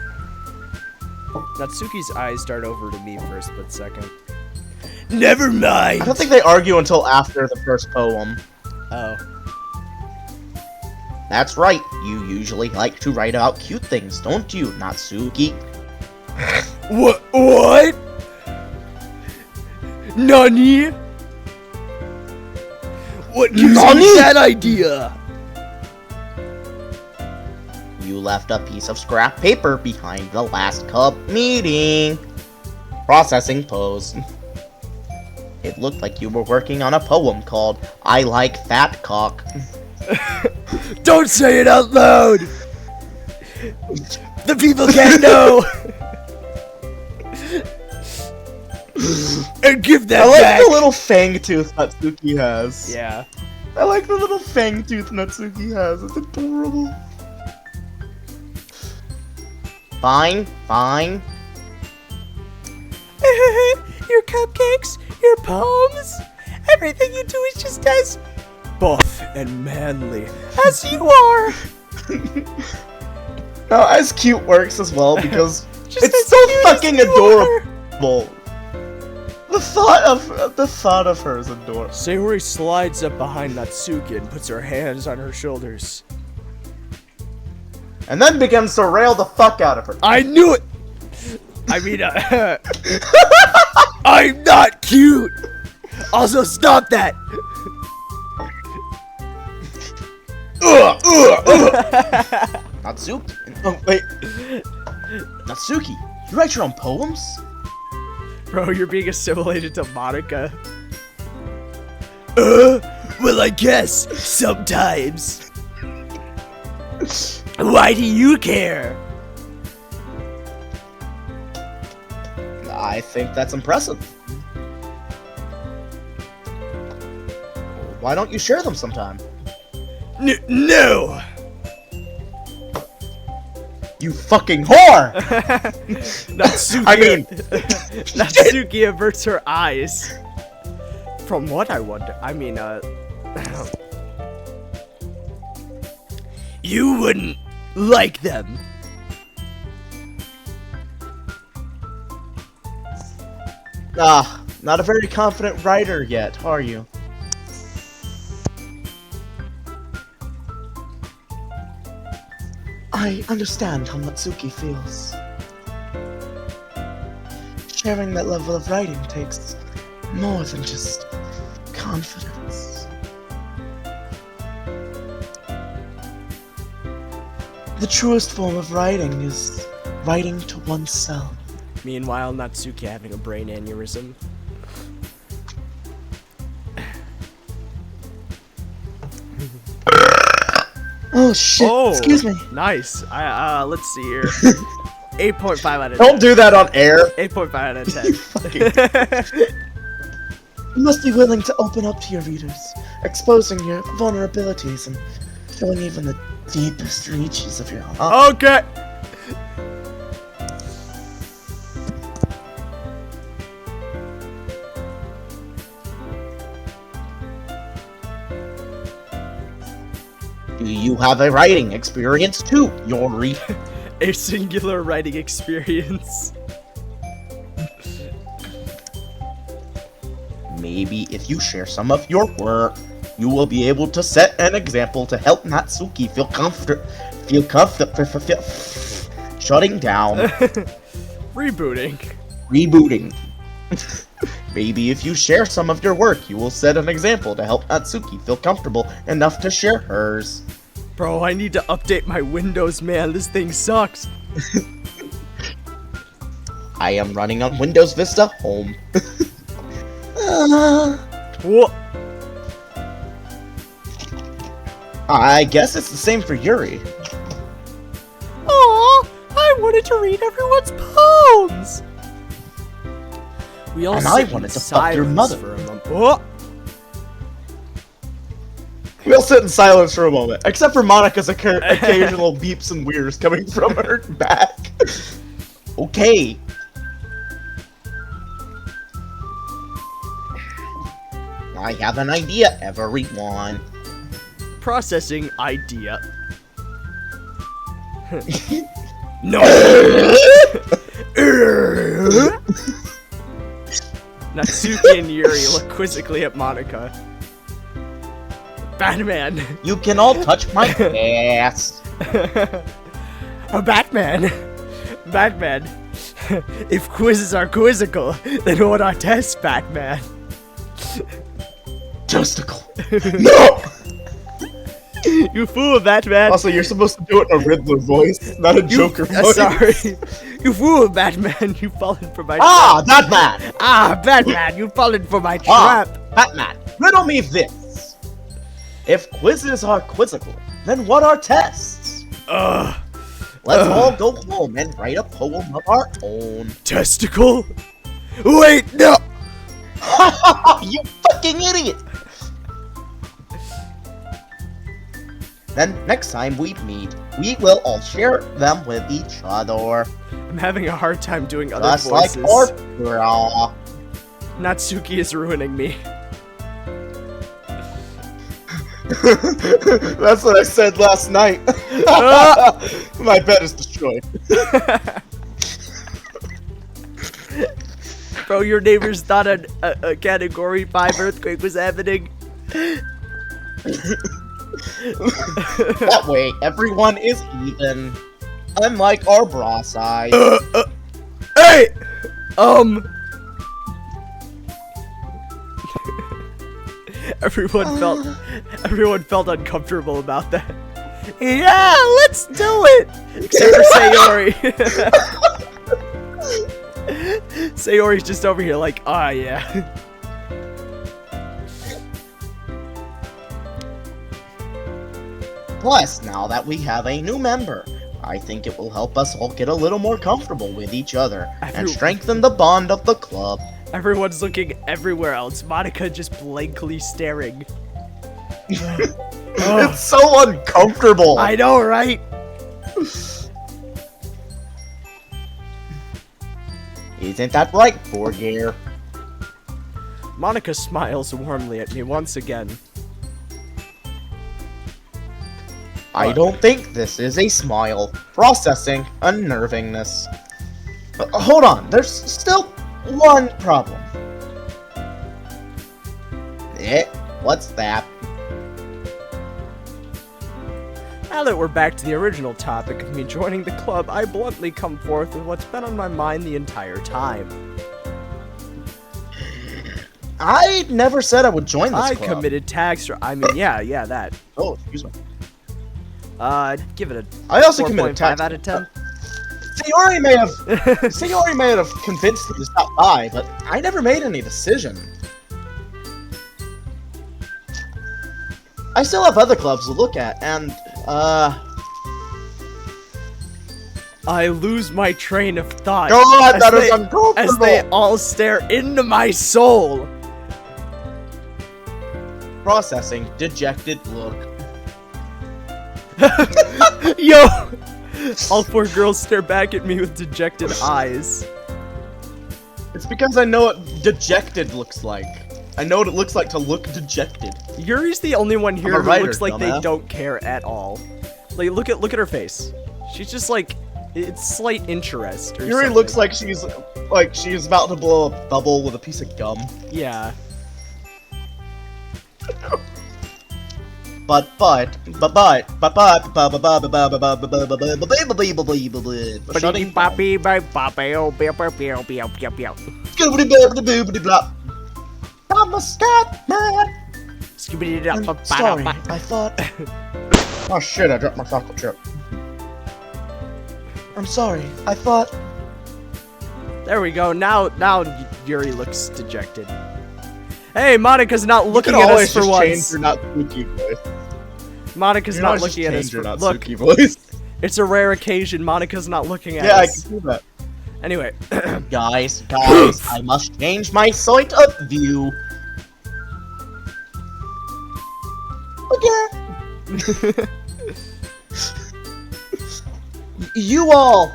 Natsuki's eyes dart over to me for a split second. Never mind! I don't think they argue until after the first poem. Oh. That's right, you usually like to write about cute things, don't you, Natsuki? What? Nani? What gives Nani? you that idea? You left a piece of scrap paper behind the last cub meeting. Processing pose. It looked like you were working on a poem called I Like Fat Cock. Don't say it out loud! The people can't know! And give that I like back! the little fang tooth Natsuki has. Yeah. I like the little fang tooth Natsuki has. It's adorable. Fine. Your cupcakes, your poems, everything you do is just as Buff and manly. as you are. Now, as cute works as well because Just it's as so cute as fucking you are. adorable. The thought of her is adorable. Sayori slides up behind Natsuki and puts her hands on her shoulders. And then begins to rail the fuck out of her. I knew it! I mean, I'm not cute! Also, stop that! Natsuki. Oh, wait. Natsuki, you write your own poems? Bro, you're being assimilated to Monica. Well, I guess, sometimes. Why do you care? I think that's impressive. Why don't you share them sometime? No! You fucking whore! Natsuki, I mean- Natsuki averts her eyes. From what I wonder, I mean, you wouldn't like them. Not a very confident writer yet, are you? I understand how Natsuki feels. Sharing that level of writing takes more than just confidence. The truest form of writing is writing to oneself. Meanwhile, Natsuki having a brain aneurysm. Oh shit! Oh, Excuse me. Nice. Let's see here. 8.5 out of 10. Don't do that on air. 8.5 out of 10. You must be willing to open up to your readers, exposing your vulnerabilities and showing even the deepest reaches of your heart. Okay. Do you have a writing experience too, Yori? A singular writing experience. Maybe if you share some of your work, you will be able to set an example to help Natsuki feel comfortable. Shutting down. Rebooting. Rebooting. Maybe if you share some of your work, you will set an example to help Natsuki feel comfortable enough to share hers. Bro, I need to update my Windows, man. This thing sucks. I am running on Windows Vista Home. What? I guess it's the same for Yuri. Aw, I wanted to read everyone's poems. We all And I sit in wanted to fuck your silence mother. for a moment. Oh! We'll sit in silence for a moment, except for Monica's occasional beeps and weirds coming from her back. Okay. I have an idea, everyone. Processing idea. No! Natsuki and Yuri look quizzically at Monica. Batman! You can all touch my ass. A Batman! Batman! If quizzes are quizzical, then what are tests, Batman? Justical. No! You fool, Batman! Also, you're supposed to do it in a Riddler voice, not a Joker voice. Sorry. You fool, Batman! You've fallen for my Ah, trap. Batman! Ah, Batman! You've fallen for my Ah, trap! Batman, riddle me this. If quizzes are quizzical, then what are tests? Ugh. Let's all go home and write a poem of our own. Testicle? Wait, no! You fucking idiot! Then next time we meet, we will all share them with each other. I'm having a hard time doing other Just like voices. Orpura. Natsuki is ruining me. That's what I said last night. My bed is destroyed. Bro, your neighbors thought a Category 5 earthquake was happening. That way, everyone is even. Unlike our bra size. Hey! Everyone felt uncomfortable about that. Yeah, let's do it. Except for Sayori. Sayori's just over here like, ah, yeah. Plus, now that we have a new member, I think it will help us all get a little more comfortable with each other and strengthen the bond of the club. Everyone's looking everywhere else. Monica just blankly staring. It's so uncomfortable. I know, right? Isn't that right, Borgir? Monica smiles warmly at me once again. I don't think this is a smile. Processing unnervingness. Hold on, there's still one problem. What's that? Now that we're back to the original topic of me joining the club, I bluntly come forth with what's been on my mind the entire time. I never said I would join this I club. committed tax, yeah, that. Oh, excuse me. Give it a I also committed 4.5 tax. out of 10. Sayori may have convinced me to stop by, but I never made any decision. I still have other clubs to look at, and I lose my train of thought. God, as that is they- uncomfortable. As they all stare into my soul. Processing. Dejected look. Yo! All 4 girls stare back at me with dejected eyes. It's because I know what dejected looks like. I know what it looks like to look dejected. Yuri's the only one here I'm a who writer, looks like they dumbass. don't care at all. Like, look at her face. She's just like, it's slight interest or Yuri something. looks like she's about to blow a bubble with a piece of gum. Yeah. I'm a scat man. I'm sorry, I thought. Oh shit! I dropped my chocolate chip. I'm sorry. I thought. There we go. Now Yuri looks dejected. Hey, Monica's not looking at us for once. Your Natsuki voice. Monica's You not always just looking at us change your for look. Natsuki voice. It's a rare occasion. Monica's not looking at Yeah, I us. can see that. Anyway, Guys, I must change my sight of view. Again. You all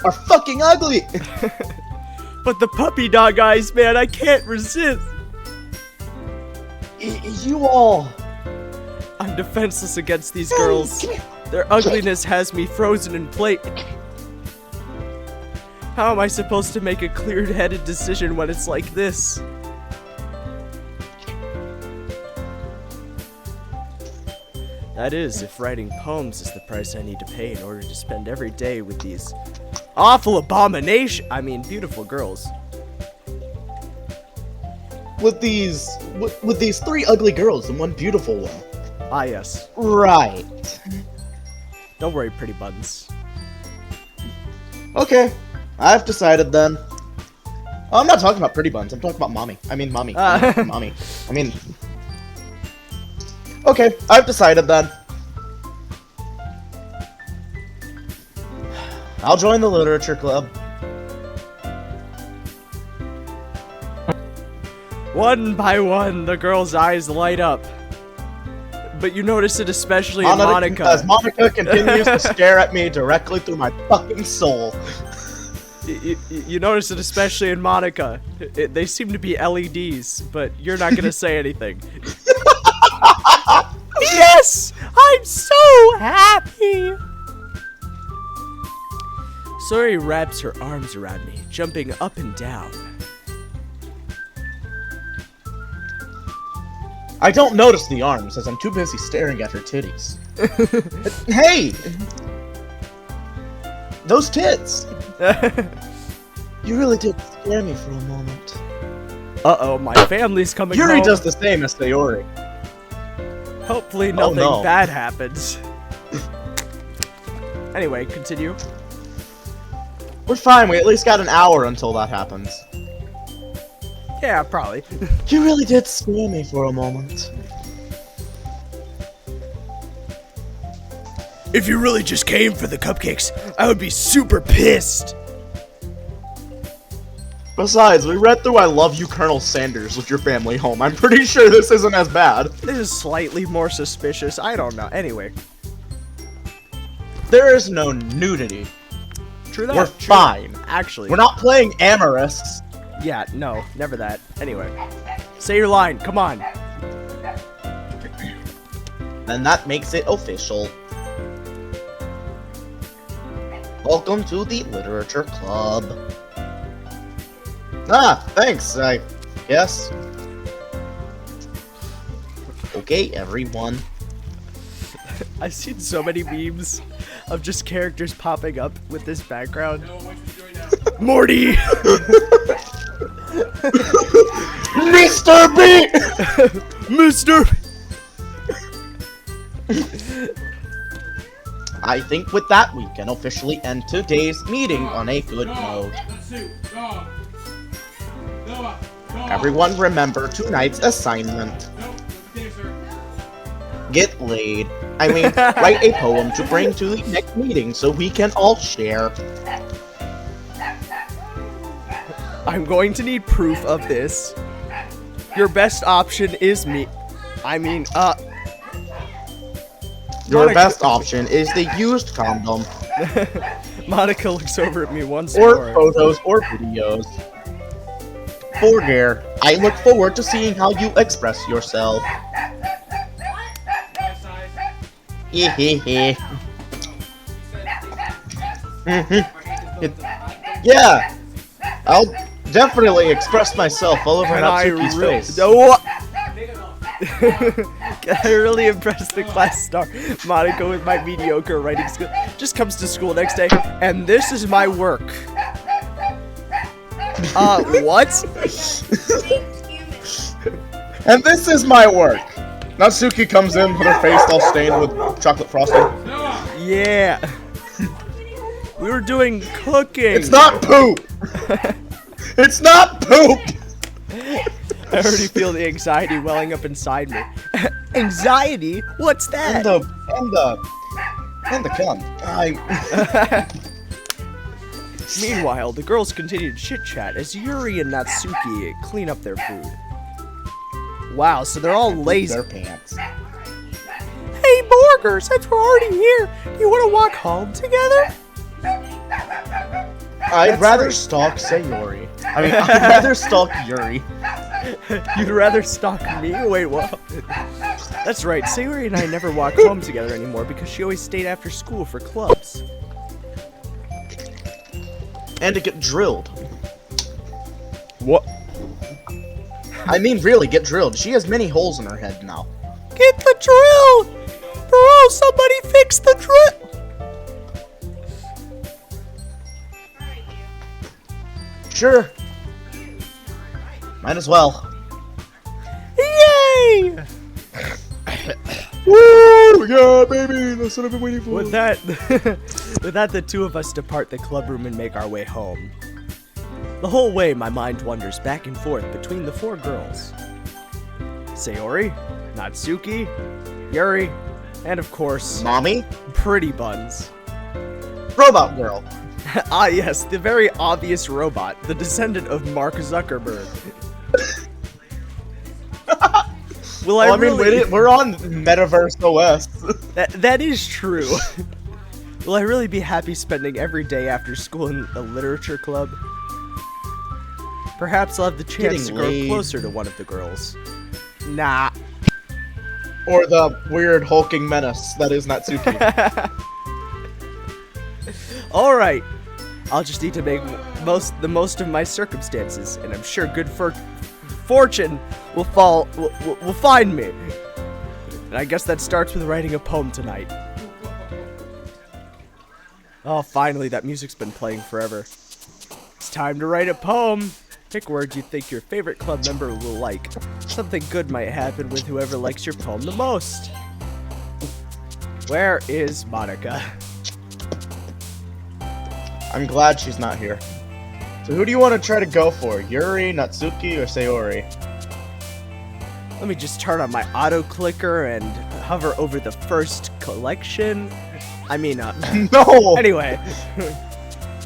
are fucking ugly. but the puppy dog eyes, man, I can't resist. You all. I'm defenseless against these girls. Their ugliness has me frozen in place. How am I supposed to make a clear-headed decision when it's like this? That is, if writing poems is the price I need to pay in order to spend every day with these awful beautiful girls. With these 3 ugly girls and 1 beautiful one. Ah, yes. Right. Don't worry, pretty buttons. Okay. I've decided then. Oh, I'm not talking about pretty buns. I'm talking about mommy. I mean mommy. Mommy. I mean. Okay, I've decided then. I'll join the literature club. One by one, the girls' eyes light up. But you notice it especially in Monica. As Monica continues to stare at me directly through my fucking soul. You notice it especially in Monica. They seem to be LEDs, but you're not gonna say anything. Yes! I'm so happy! Sori wraps her arms around me, jumping up and down. I don't notice the arms as I'm too busy staring at her titties. Hey! Those tits! You really did scare me for a moment. Uh-oh, my family's coming Yuri home. does the same as Sayori. Hopefully nothing no. bad happens. Anyway, continue. We're fine, we at least got an hour until that happens. Yeah, probably. You really did scare me for a moment. If you really just came for the cupcakes, I would be super pissed. Besides, we read through I Love You, Colonel Sanders with your family home. I'm pretty sure this isn't as bad. This is slightly more suspicious. I don't know. Anyway. There is no nudity. True that. We're true fine. that. Actually. We're not playing Amorous. Yeah, no. Never that. Anyway. Say your line. Come on. Then that makes it official. Welcome to the Literature Club. Ah, thanks, I guess. Okay, everyone. I've seen so many memes of just characters popping up with this background. Morty! Mr. B! Mr. I think with that we can officially end today's meeting on a good note. Everyone remember tonight's assignment. get laid. I mean, write a poem to bring to the next meeting so we can all share. I'm going to need proof of this. Your best option is me. Your Monica- best option is the used condom, Monica looks over at me once or more. photos or videos. Forger, I look forward to seeing how you express yourself. Hehehe. Yeah, I'll definitely express myself all over Natsuki's face. Can I really impress the class star? Monica with my mediocre writing skill just comes to school next day, and this is my work. What? And this is my work. Natsuki comes in with her face all stained with chocolate frosting. Yeah. We were doing cooking. It's not poop! It's not poop! I already feel the anxiety welling up inside me. Anxiety? What's that? And the cum. Meanwhile, the girls continue to chit-chat as Yuri and Natsuki clean up their food. Wow, so they're all lazy. Their pants. Hey, Borger, since we're already here, you want to walk home together? I'd rather stalk Sayori. I'd rather stalk Yuri. You'd rather stalk me? Wait, what? That's right, Sayori and I never walk home together anymore because she always stayed after school for clubs. And to get drilled. What? I mean, really, get drilled. She has many holes in her head now. Get the drill! Bro, somebody fix the drill! Sure. Might as well. Yay! Woo! Yeah, baby! That's what I've been waiting for. With that, the two of us depart the club room and make our way home. The whole way, my mind wanders back and forth between the four girls. Sayori, Natsuki, Yuri, and of course, Mommy? Pretty Buns. Robot girl. Ah yes, the very obvious robot, the descendant of Mark Zuckerberg. Will I really... we're on Metaverse OS. That is true. Will I really be happy spending every day after school in a literature club? Perhaps I'll have the chance to grow closer to one of the girls. Nah. Or the weird hulking menace that is Natsuki. Alright. I'll just need to make the most of my circumstances, and I'm sure good fortune will find me. And I guess that starts with writing a poem tonight. Oh, finally, that music's been playing forever. It's time to write a poem. Pick words you think your favorite club member will like. Something good might happen with whoever likes your poem the most. Where is Monica? I'm glad she's not here. So who do you want to try to go for? Yuri, Natsuki, or Sayori? Let me just turn on my auto clicker and hover over the first collection. I mean, No! anyway.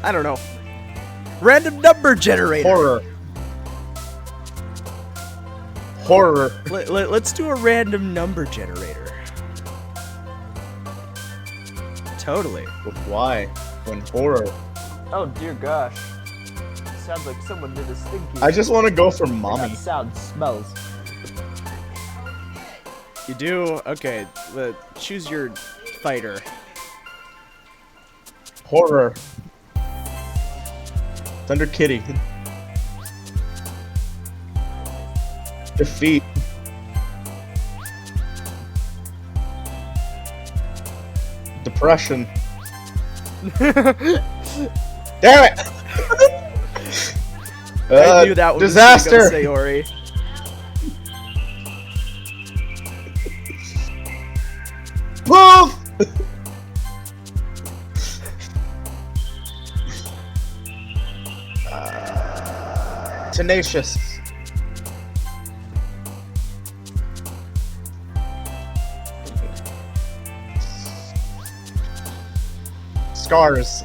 I don't know. Random number generator. Horror. Horror. Let's do a random number generator. Totally. But why? When horror? Oh dear gosh. Sounds like someone did a stinky. I just want to go for mommy. That sound smells. You do? Okay. Choose your fighter. Horror. Thunder Kitty. Defeat. Depression. Damn it! I knew that one disaster. was gonna go Sayori. Move! Tenacious. scars.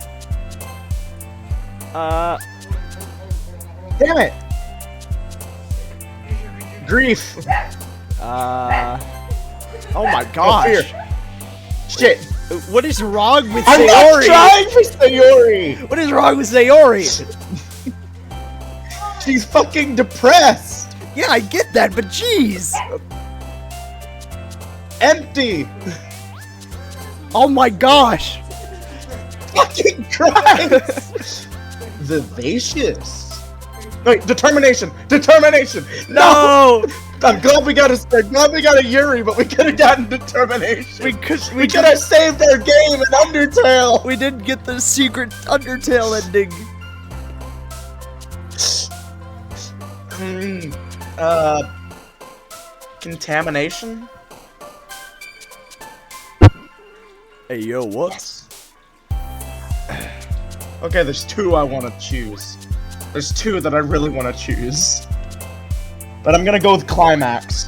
Damn it! Grief. Oh my Oh, gosh. fear. Shit. What is wrong with I'm not Sayori? trying for Sayori. What is wrong with Sayori? She's fucking depressed. Yeah, I get that, but jeez. Empty. Oh my gosh. Fucking Christ. Vivacious. Wait, determination. Determination. No. I'm glad we got a Yuri, but we could have gotten determination. We could have saved our game in Undertale. We didn't get the secret Undertale ending. Contamination? Hey yo, what? Okay, there's two I want to choose. There's two that I really want to choose. But I'm gonna go with Climax.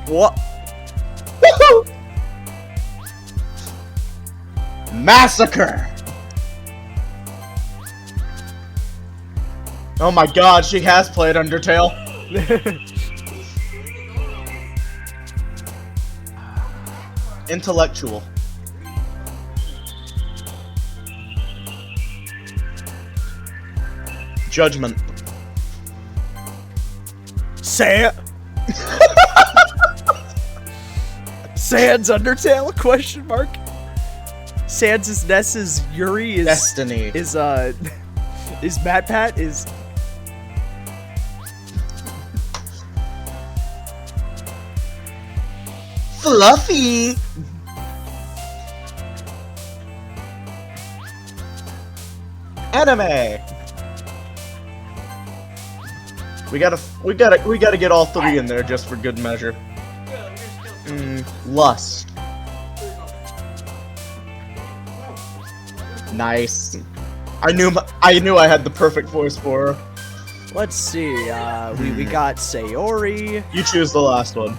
What? Woohoo! Massacre! Oh my god, she has played Undertale. Intellectual. Judgment. Sans Undertale? Question mark. Sans is Ness's Yuri is Destiny. is Matt Pat is Fluffy. Anime. We gotta get all three in there just for good measure. Lust. Nice. I knew I had the perfect voice for her. let's see, we got Sayori. You choose the last one.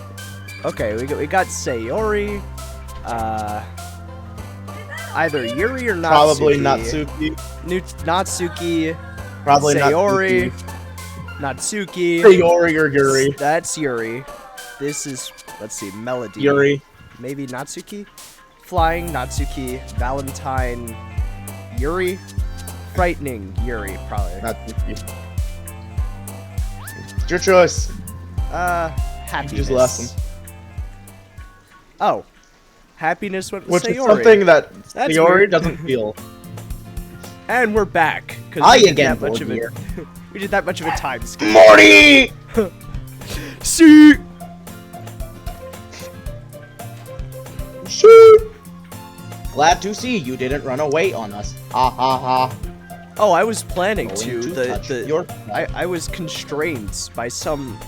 Okay, we got Sayori. Either Yuri or Natsuki. Probably Natsuki. Natsuki. Probably Sayori. Natsuki. Natsuki. Sayori or Yuri. That's Yuri. This is, let's see, Melody. Yuri. Maybe Natsuki? Flying, Natsuki. Valentine, Yuri. Frightening, Yuri, probably. Natsuki. It's your choice. Happiness. You just lost them. Oh. Happiness went with Which Sayori. is something that That's Sayori weird. doesn't feel. And we're back. Because Hi we did again, that much of it. Volgear. We did that much of a time skip. Morty! See. Shoot! Glad to see you didn't run away on us. Ha ha ha. Oh, I was planning Going to. touch your- I was constrained by some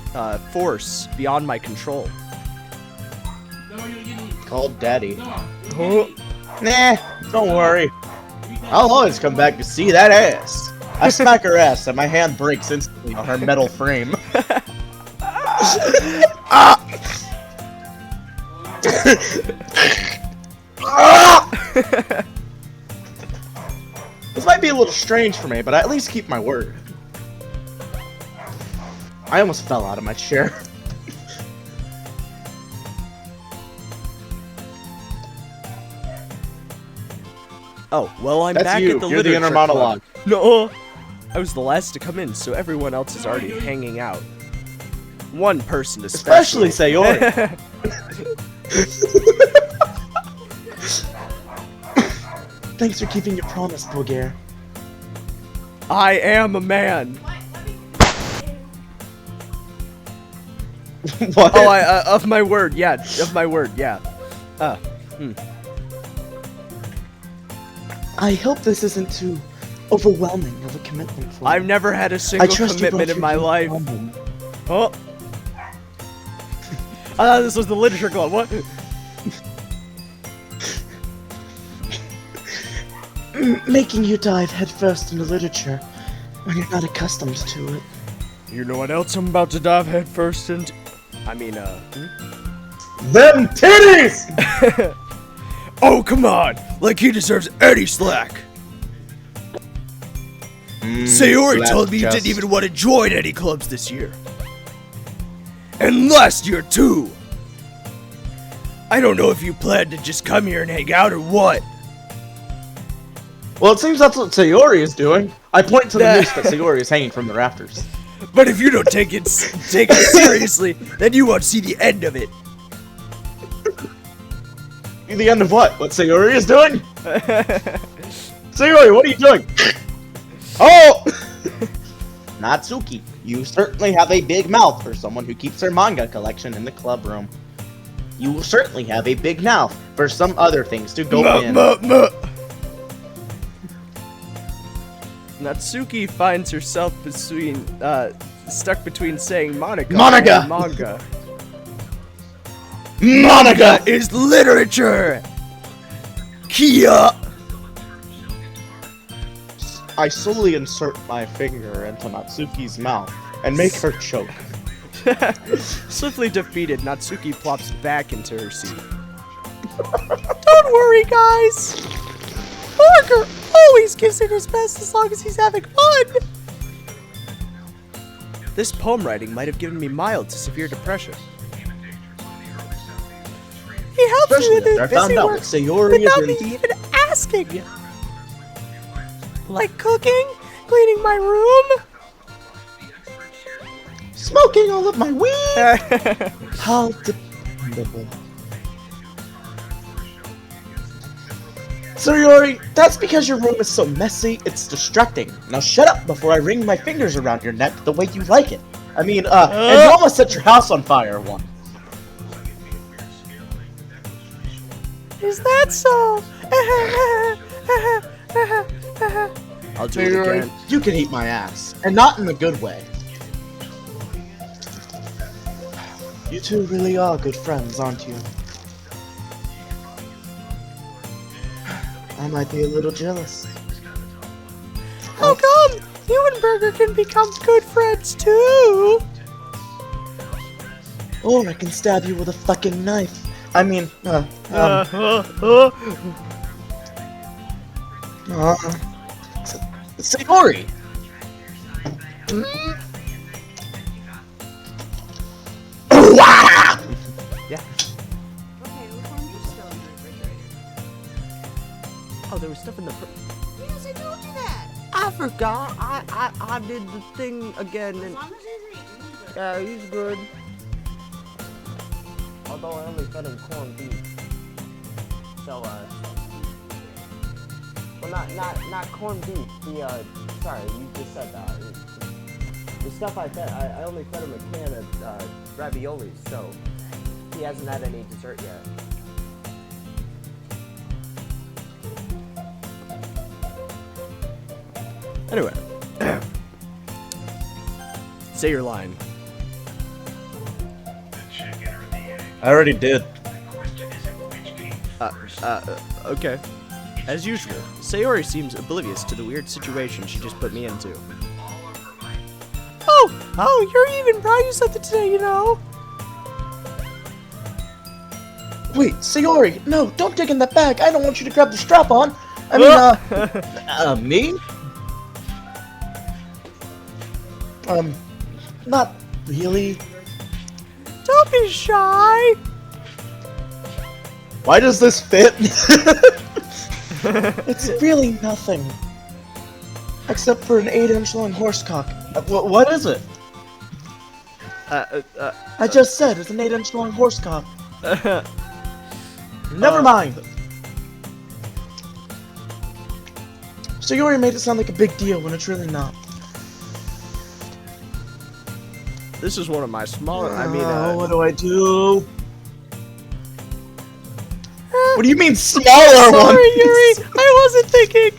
force beyond my control. Called Daddy. Nah, don't worry. I'll always come back to see that ass. I smack her ass and my hand breaks instantly on her metal frame. Ah! Ah! This might be a little strange for me, but I at least keep my word. I almost fell out of my chair. Oh, well, I'm That's back you. at the You're the literature inner monologue. club. No, I was the last to come in, so everyone else is already hanging out. One person Especially especially. Sayori. Thanks for keeping your promise, Bulgare. I am a man. What? Oh, of my word, yeah. Of my word, yeah. I hope this isn't too overwhelming of a commitment for I've you. never had a I single trust you commitment brought in my your life. album. Oh. I thought this was the literature club. What? Making you dive headfirst into literature when you're not accustomed to it. You know what else I'm about to dive head first into? I mean, Them titties! Oh, come on! Like he deserves any slack! Sayori Slap told me you chest. didn't even want to join any clubs this year. And last year, too! I don't know if you plan to just come here and hang out or what. Well, it seems that's what Sayori is doing. I point to the noose that Sayori is hanging from the rafters. But if you don't take it seriously, then you won't see the end of it. The end of what? What Sayori is doing? Sayori, what are you doing? Oh! Natsuki, you certainly have a big mouth for someone who keeps their manga collection in the club room. You will certainly have a big mouth for some other things to go in. Natsuki finds herself stuck between saying Monica Monica! and manga. Monica! Is literature! Kia! I slowly insert my finger into Natsuki's mouth and make her choke. Swiftly defeated, Natsuki plops back into her seat. Don't worry, guys. Parker always gives it his best as long as he's having fun. This poem writing might have given me mild to severe depression. He helps me Especially with after I his found busy out work that Sayori without is me into even asking. Like cooking, cleaning my room, smoking all of my weed. How dependable. Sayori, that's because your room is so messy, it's distracting. Now shut up before I wring my fingers around your neck the way you like it. I mean, and you almost set your house on fire once. is that so? I'll do it Sayori, again. you can eat my ass, and not in a good way. You two really are good friends, aren't you? I might be a little jealous. How come you and Burger can become good friends too? Or I can stab you with a fucking knife. I mean, Sayori! Wow! Yeah. Okay, which one is still in the refrigerator? Oh, there was stuff in the. Yes, I told you that. I forgot. I did the thing again. As And long as he's eating, he's good. yeah, he's good. Although I only fed him corned beef. So, well, not corned beef. Sorry, you just said that. The stuff I fed, I only fed him a can of raviolis, so he hasn't had any dessert yet. Anyway, say your line. I already did. Okay. As usual, Sayori seems oblivious to the weird situation she just put me into. Oh, you're even brought you something today, you know. Wait, Sayori, no, don't dig in that bag. I don't want you to grab the strap on. I mean, me? Not really. Don't be shy. Why does this fit? It's really nothing. Except for an 8-inch long horse cock. What is it? I just said it's an 8-inch long horse cock. Never mind. Sayori made it sound like a big deal when it's really not. This is one of my smaller. What do I do? What do you mean smaller one? Sorry, Yuri. I wasn't thinking.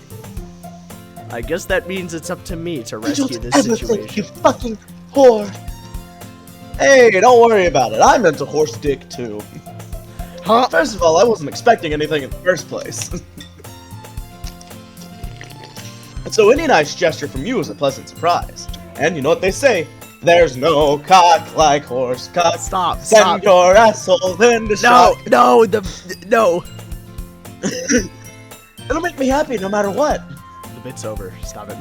I guess that means it's up to me to I rescue don't this ever think, you situation. fucking whore. Hey, don't worry about it. I'm into horse dick too. Huh? First of all, I wasn't expecting anything in the first place. And so any nice gesture from you is a pleasant surprise. And you know what they say? There's no cock like horse cock. Stop! Send your asshole in the No! shock. No! No! It'll make me happy no matter what. The bit's over. Stop it.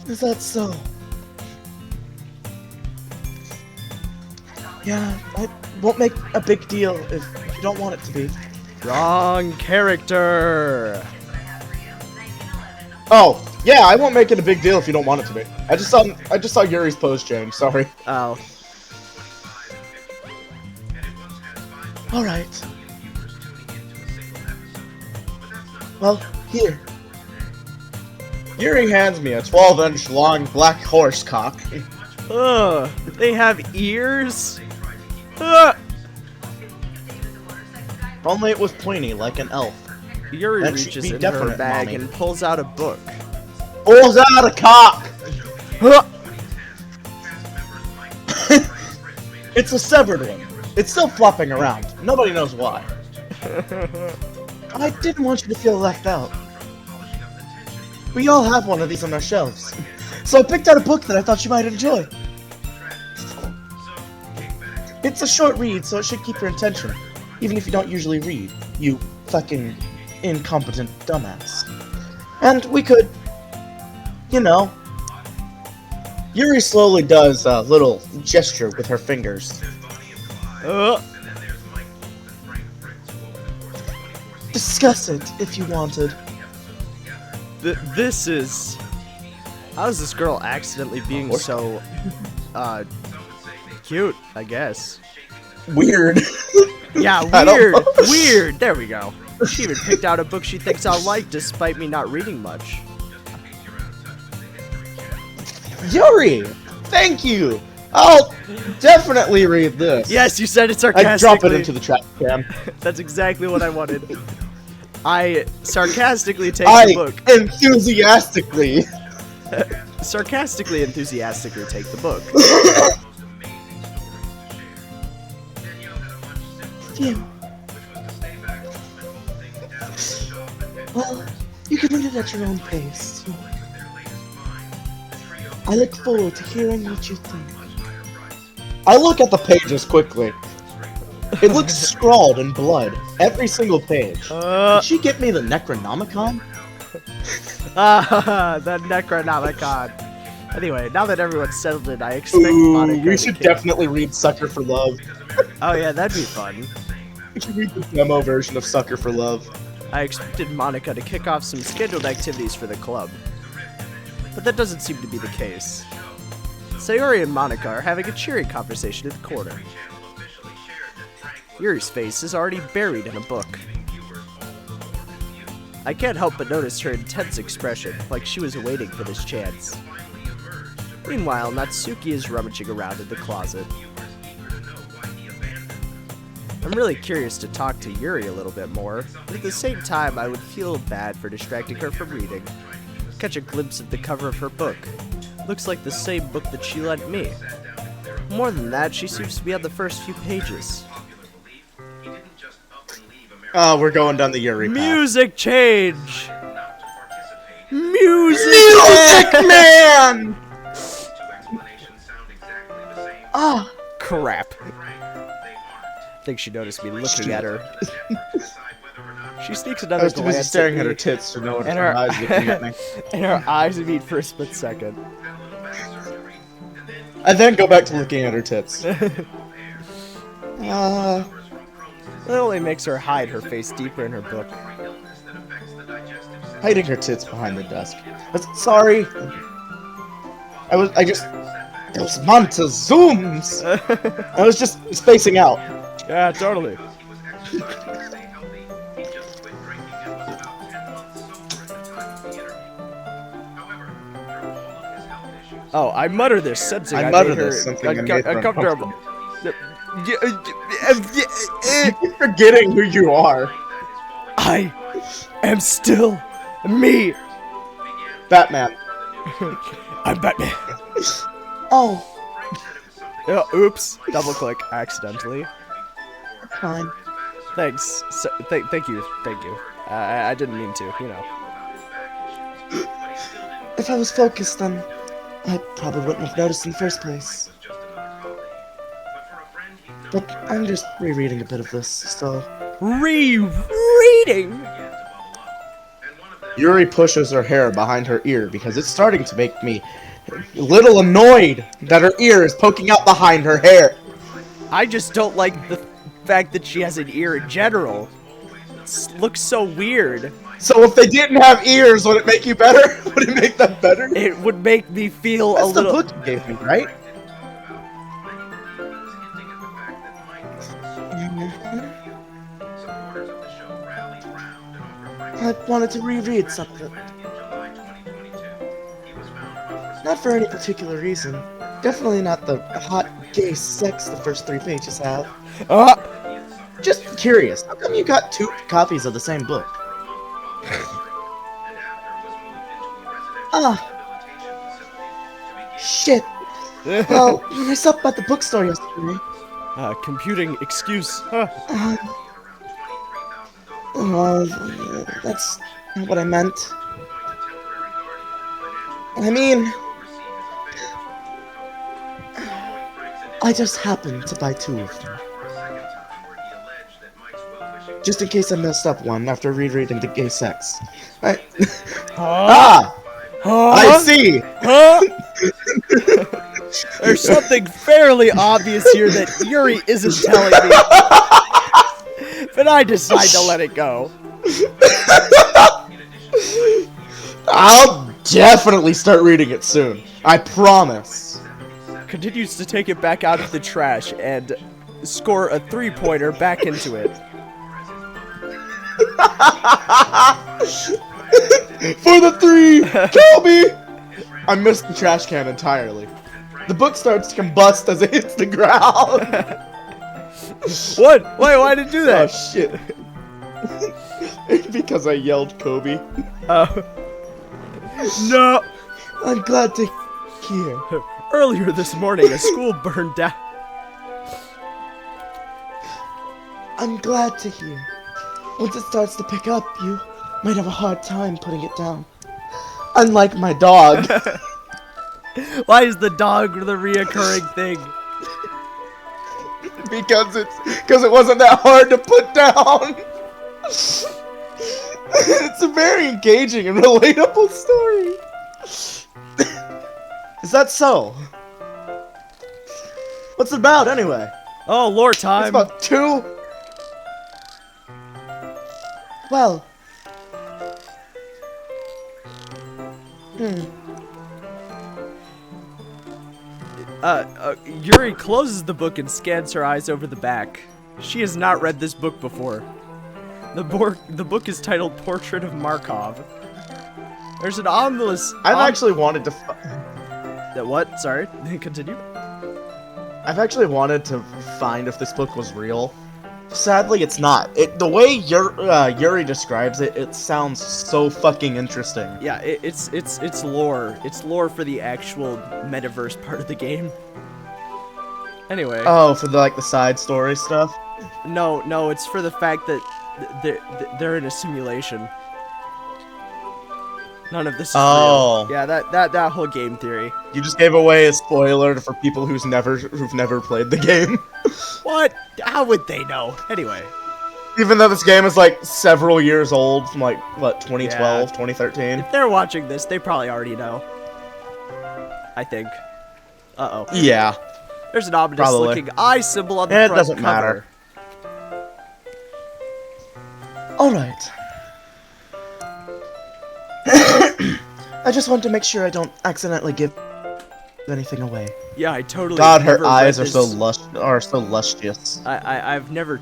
Is that so? Yeah, I won't make a big deal if you don't want it to be. Wrong character. Oh, yeah, I won't make it a big deal if you don't want it to be. I just saw Yuri's post, James. Sorry. Oh. All right. Well, here. Yuri hands me a 12-inch long black horse cock. Ugh. They have ears. Ugh. If only it was pointy like an elf. Yuri That should reaches be into her definite, bag Mommy. and pulls out a book. Pulls out a cock! Huh. It's a severed one. It's still flopping around. Nobody knows why. I didn't want you to feel left out. We all have one of these on our shelves. So I picked out a book that I thought you might enjoy. It's a short read, so it should keep your attention. Even if you don't usually read, you fucking incompetent dumbass. And we could, you know... Yuri slowly does a little gesture with her fingers. Discuss it if you wanted. This is... How is this girl accidentally being so, cute, I guess? Weird. Yeah, I don't weird, know. weird, there we go. She even picked out a book she thinks I'll like despite me not reading much. Yuri! Thank you! I'll definitely read this. Yes, you said it I sarcastically. drop it into the trash can. That's exactly what I wanted. I sarcastically take I the book. enthusiastically. Enthusiastically take the book. Phew. Well, you can read it at your own pace. I look forward to hearing what you think. I look at the pages quickly. It looks scrawled in blood, every single page. Did she get me the Necronomicon? The Necronomicon. Anyway, now that everyone's settled in, I expect Monica we to should kick- definitely read Sucker for Love. Oh yeah, that'd be fun. We should read the demo version of Sucker for Love. I expected Monica to kick off some scheduled activities for the club. But that doesn't seem to be the case. Sayori and Monica are having a cheery conversation in the corner. Yuri's face is already buried in a book. I can't help but notice her intense expression, like she was waiting for this chance. Meanwhile, Natsuki is rummaging around in the closet. I'm really curious to talk to Yuri a little bit more, but at the same time I would feel bad for distracting her from reading. Catch a glimpse of the cover of her book. Looks like the same book that she lent me. More than that, she seems to be on the first few pages. We're going down the Yuri path. Music change! Music Man! Ah, Crap. I think she noticed me looking at her. She sneaks I another was too busy glance staring at me, her tits to know what and her her eyes looking at me. and her eyes meet for a split second. I then go back to looking at her tits. It only makes her hide her face deeper in her book. Hiding her tits behind the desk. Sorry. Those Montezooms! I was just spacing out. Yeah, totally. Oh, I mutter this, sensing I I mutter made her this, something I made her uncomfortable. You keep forgetting who you are. I am still me. Batman. I'm Batman. Oh, Oops. Double click accidentally. fine. Thanks. Thank you. I didn't mean to, you know. If I was focused, then I probably wouldn't have noticed in the first place. But I'm just rereading a bit of this, so Rereading? Yuri pushes her hair behind her ear because it's starting to make me a little annoyed that her ear is poking out behind her hair. I just don't like the fact that she has an ear in general. It looks so weird. So if they didn't have ears, would it make you better? Would it make them better? It would make me feel That's a little. the book you gave me, right? I wanted to reread something. Not for any particular reason. Definitely not the hot gay sex the first 3 pages have. Just curious, how come you got 2 copies of the same book? Shit. Well, when I stopped at the bookstore yesterday, Computing excuse. Huh. that's not what I meant. I mean, I just happened to buy 2 of them. Just in case I messed up one after rereading the gay sex. I see! Huh? There's something fairly obvious here that Yuri isn't telling me. But I decide to let it go. I'll definitely start reading it soon. I promise. Continues to take it back out of the trash and score a 3-pointer back into it. For the 3! Kill me! I missed the trash can entirely. The book starts to combust as it hits the ground. What? Wait, why did it do Oh that? shit. Because I yelled Kobe. No! I'm glad to hear. Earlier this morning, a school burned down. I'm glad to hear. Once it starts to pick up, you might have a hard time putting it down. Unlike my dog. Why is the dog the reoccurring thing? because it wasn't that hard to put down. It's a very engaging and relatable story. Is that so? What's it about anyway? Oh, lore It's time. about 2. Well. Yuri closes the book and scans her eyes over the back. She has not read this book before. The book is titled Portrait of Markov. There's an ominous... I've actually wanted to. What? Sorry. Continue. I've actually wanted to find if this book was real. Sadly, it's not. The way Yuri describes it, it sounds so fucking interesting. Yeah, it's lore. It's lore for the actual metaverse part of the game. Anyway. Oh, for the side story stuff. No, it's for the fact that they're in a simulation. None of this is Oh. real. Yeah, that whole game theory. You just gave away a spoiler for people who've never played the game. What? How would they know? Anyway. Even though this game is several years old, from 2012, Yeah. 2013. If they're watching this, they probably already know. I think. Uh-oh. Yeah. There's an ominous Probably. looking eye symbol on the It front doesn't cover. matter. All right. I just want to make sure I don't accidentally give anything away. Yeah, I totally. God, her never read eyes are this. so lustrous. I've never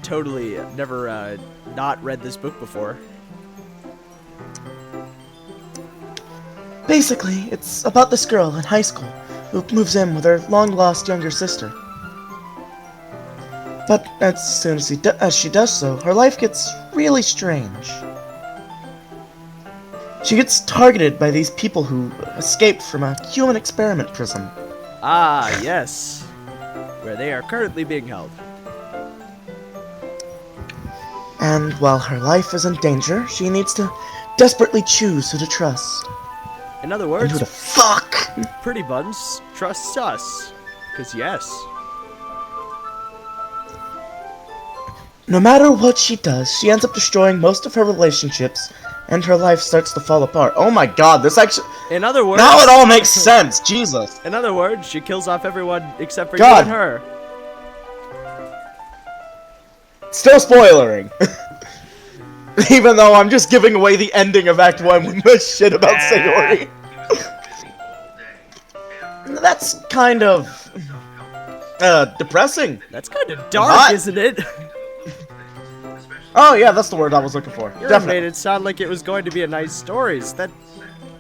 not read this book before. Basically, it's about this girl in high school who moves in with her long-lost younger sister. But as soon as she does so, her life gets really strange. She gets targeted by these people who escaped from a human experiment prison. Ah, yes. Where they are currently being held. And while her life is in danger, she needs to desperately choose who to trust. In other And words, who to fuck! Pretty Buns trusts us. 'Cause yes. No matter what she does, she ends up destroying most of her relationships, and her life starts to fall apart. Oh my god, this actually... In other words, Now it all makes sense, Jesus. in other words, she kills off everyone except for God. you and her. Still spoilering. Even though I'm just giving away the ending of Act 1 with this shit about Sayori. That's kind of... depressing. That's kind of dark, Hot. isn't it? Oh yeah, that's the word I was looking for. You made Definitely. it sound like it was going to be a nice story. That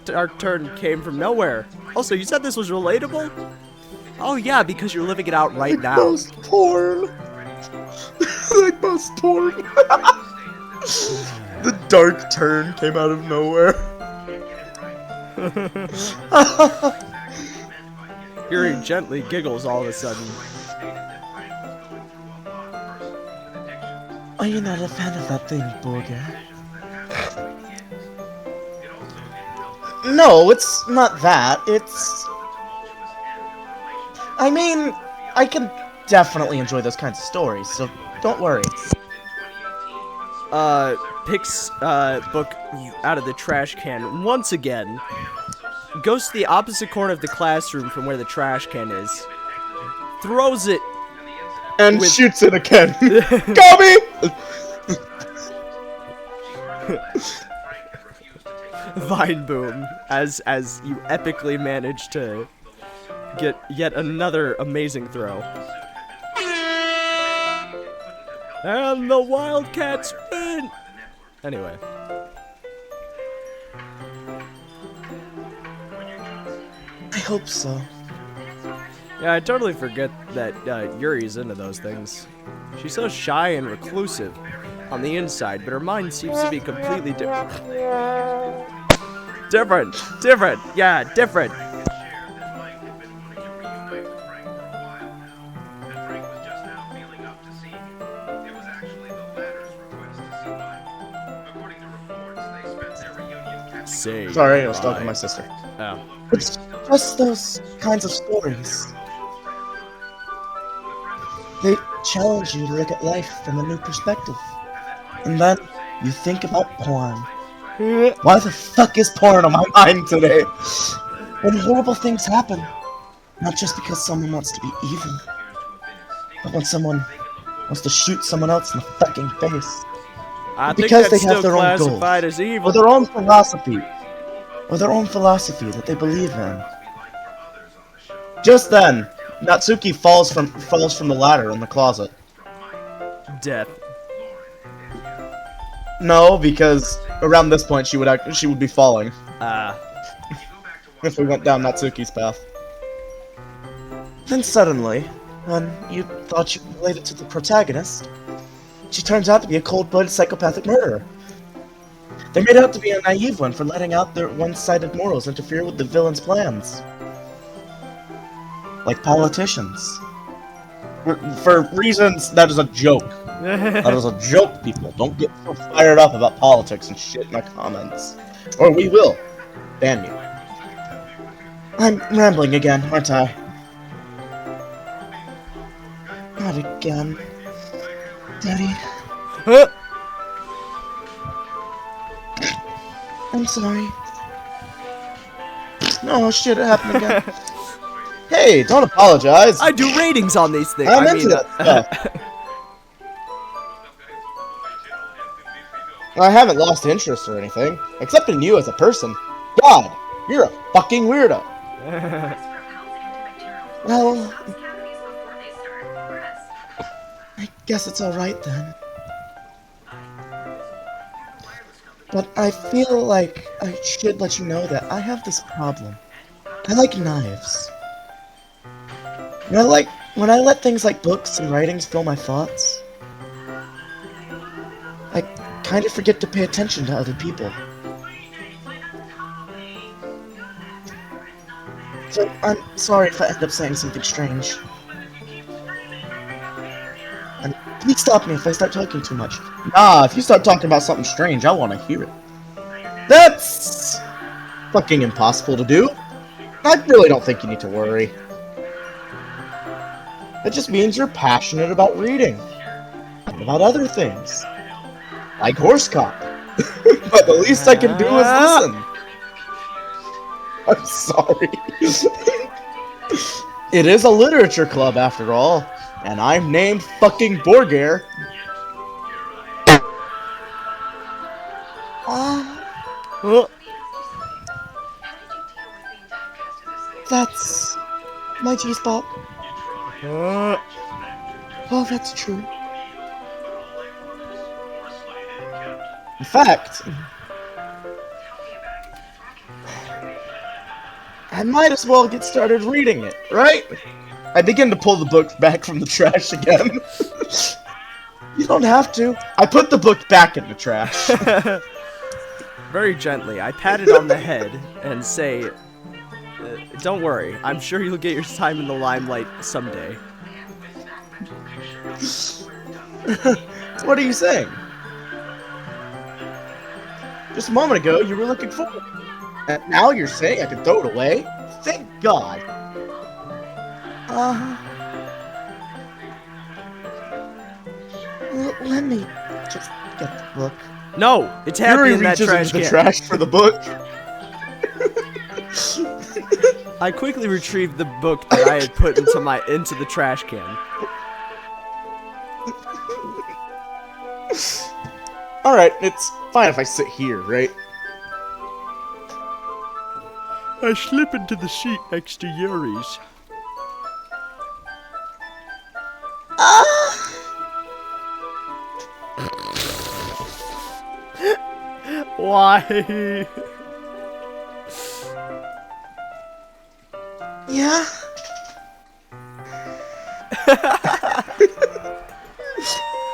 dark turn came from nowhere. Also, you said this was relatable? Oh yeah, because you're living it out right now. Most porn. Like most porn. The dark turn came out of nowhere. Yuri gently giggles all of a sudden. Are you not a fan of that thing, Borger? No, it's not that. It's... I mean, I can definitely enjoy those kinds of stories, so don't worry. Picks, book out of the trash can once again. Goes to the opposite corner of the classroom from where the trash can is. Throws it. And With- shoots it again. Got me! Vine boom. As you epically manage to get yet another amazing throw. And the Wildcats win! Anyway. I hope so. Yeah, I totally forget that Yuri's into those things. She's so shy and reclusive on the inside, but her mind seems to be completely different. Different! Yeah, different! Say Sorry, I was talking to goodbye. my sister. Oh. It's just those kinds of stories. They challenge you to look at life from a new perspective. And then you think about porn. Why the fuck is porn on my mind today? When horrible things happen, not just because someone wants to be evil, but when someone wants to shoot someone else in the fucking face. I think Because that's they have still their own classified goals. as evil. Or their own philosophy. Or their own philosophy that they believe in. Just then, Natsuki falls from the ladder in the closet. Death. No, because around this point she would be falling if we went down Natsuki's path. Then suddenly, when you thought you related to the protagonist, she turns out to be a cold-blooded psychopathic murderer. They made out to be a naive one for letting out their one-sided morals interfere with the villain's plans. Like politicians. For reasons that is a joke. That is a joke, people. Don't get so fired up about politics and shit in the comments. Or we will ban you. I'm rambling again, aren't I? Not again. Daddy, Huh? I'm sorry. Oh shit, it happened again. Hey, don't apologize. I do ratings on these things. I'm I into mean, that stuff. I haven't lost interest or anything, except in you as a person. God, you're a fucking weirdo. Well, I guess it's alright then. But I feel like I should let you know that I have this problem. I like knives. When I let things like books and writings fill my thoughts, I kind of forget to pay attention to other people. So I'm sorry if I end up saying something strange. And please stop me if I start talking too much. Nah, if you start talking about something strange, I want to hear it. That's fucking impossible to do. I really don't think you need to worry. It just means you're passionate about reading. complain about other things, like Horse Cop. But the least I can do is listen. I'm sorry. It is a literature club after all, and I'm named fucking Borgare. That's my G-spot. Oh, that's true. In fact, I might as well get started reading it, right? I begin to pull the book back from the trash again. You don't have to. I put the book back in the trash. Very gently, I pat it on the head and say, don't worry, I'm sure you'll get your time in the limelight someday. What are you saying? Just a moment ago, you were looking forward. And now you're saying I can throw it away? Thank God. Let me just get the book. No, it's happy Yuri in that reaches trash into the can. trash for the book. I quickly retrieved the book that I had put into the trash can. Alright, it's fine if I sit here, right? I slip into the seat next to Yuri's. Why? Yeah?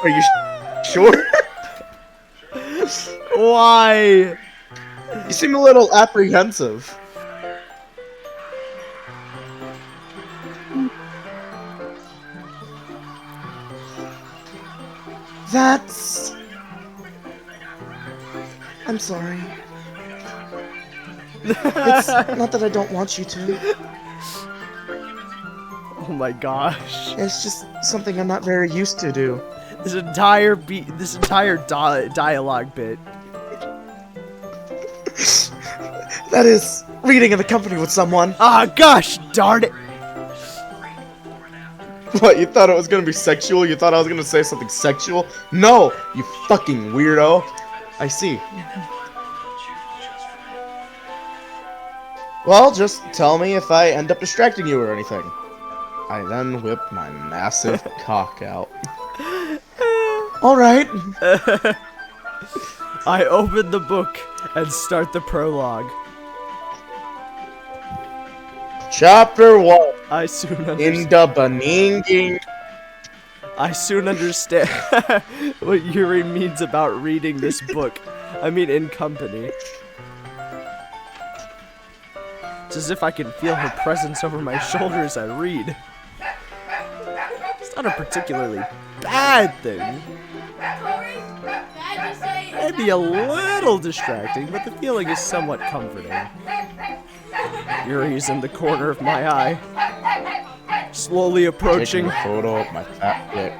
Are you sure? Why? You seem a little apprehensive. That's... I'm sorry. It's not that I don't want you to. Oh my gosh. It's just something I'm not very used to do. This entire dialogue bit. That is, reading in the company with someone. Ah, gosh darn it. What, you thought it was gonna be sexual? You thought I was gonna say something sexual? No, you fucking weirdo. I see. Well, just tell me if I end up distracting you or anything. I then whip my massive cock out. Alright. I open the book and start the prologue. Chapter 1. I soon In understand. the Beninging. I soon understand what Yuri means about reading this book. I mean, in company. It's as if I can feel her presence over my shoulder as I read. It's not a particularly bad thing. Maybe a little distracting, but the feeling is somewhat comforting. Yuri's in the corner of my eye, slowly approaching. Taking a photo of my fat dick.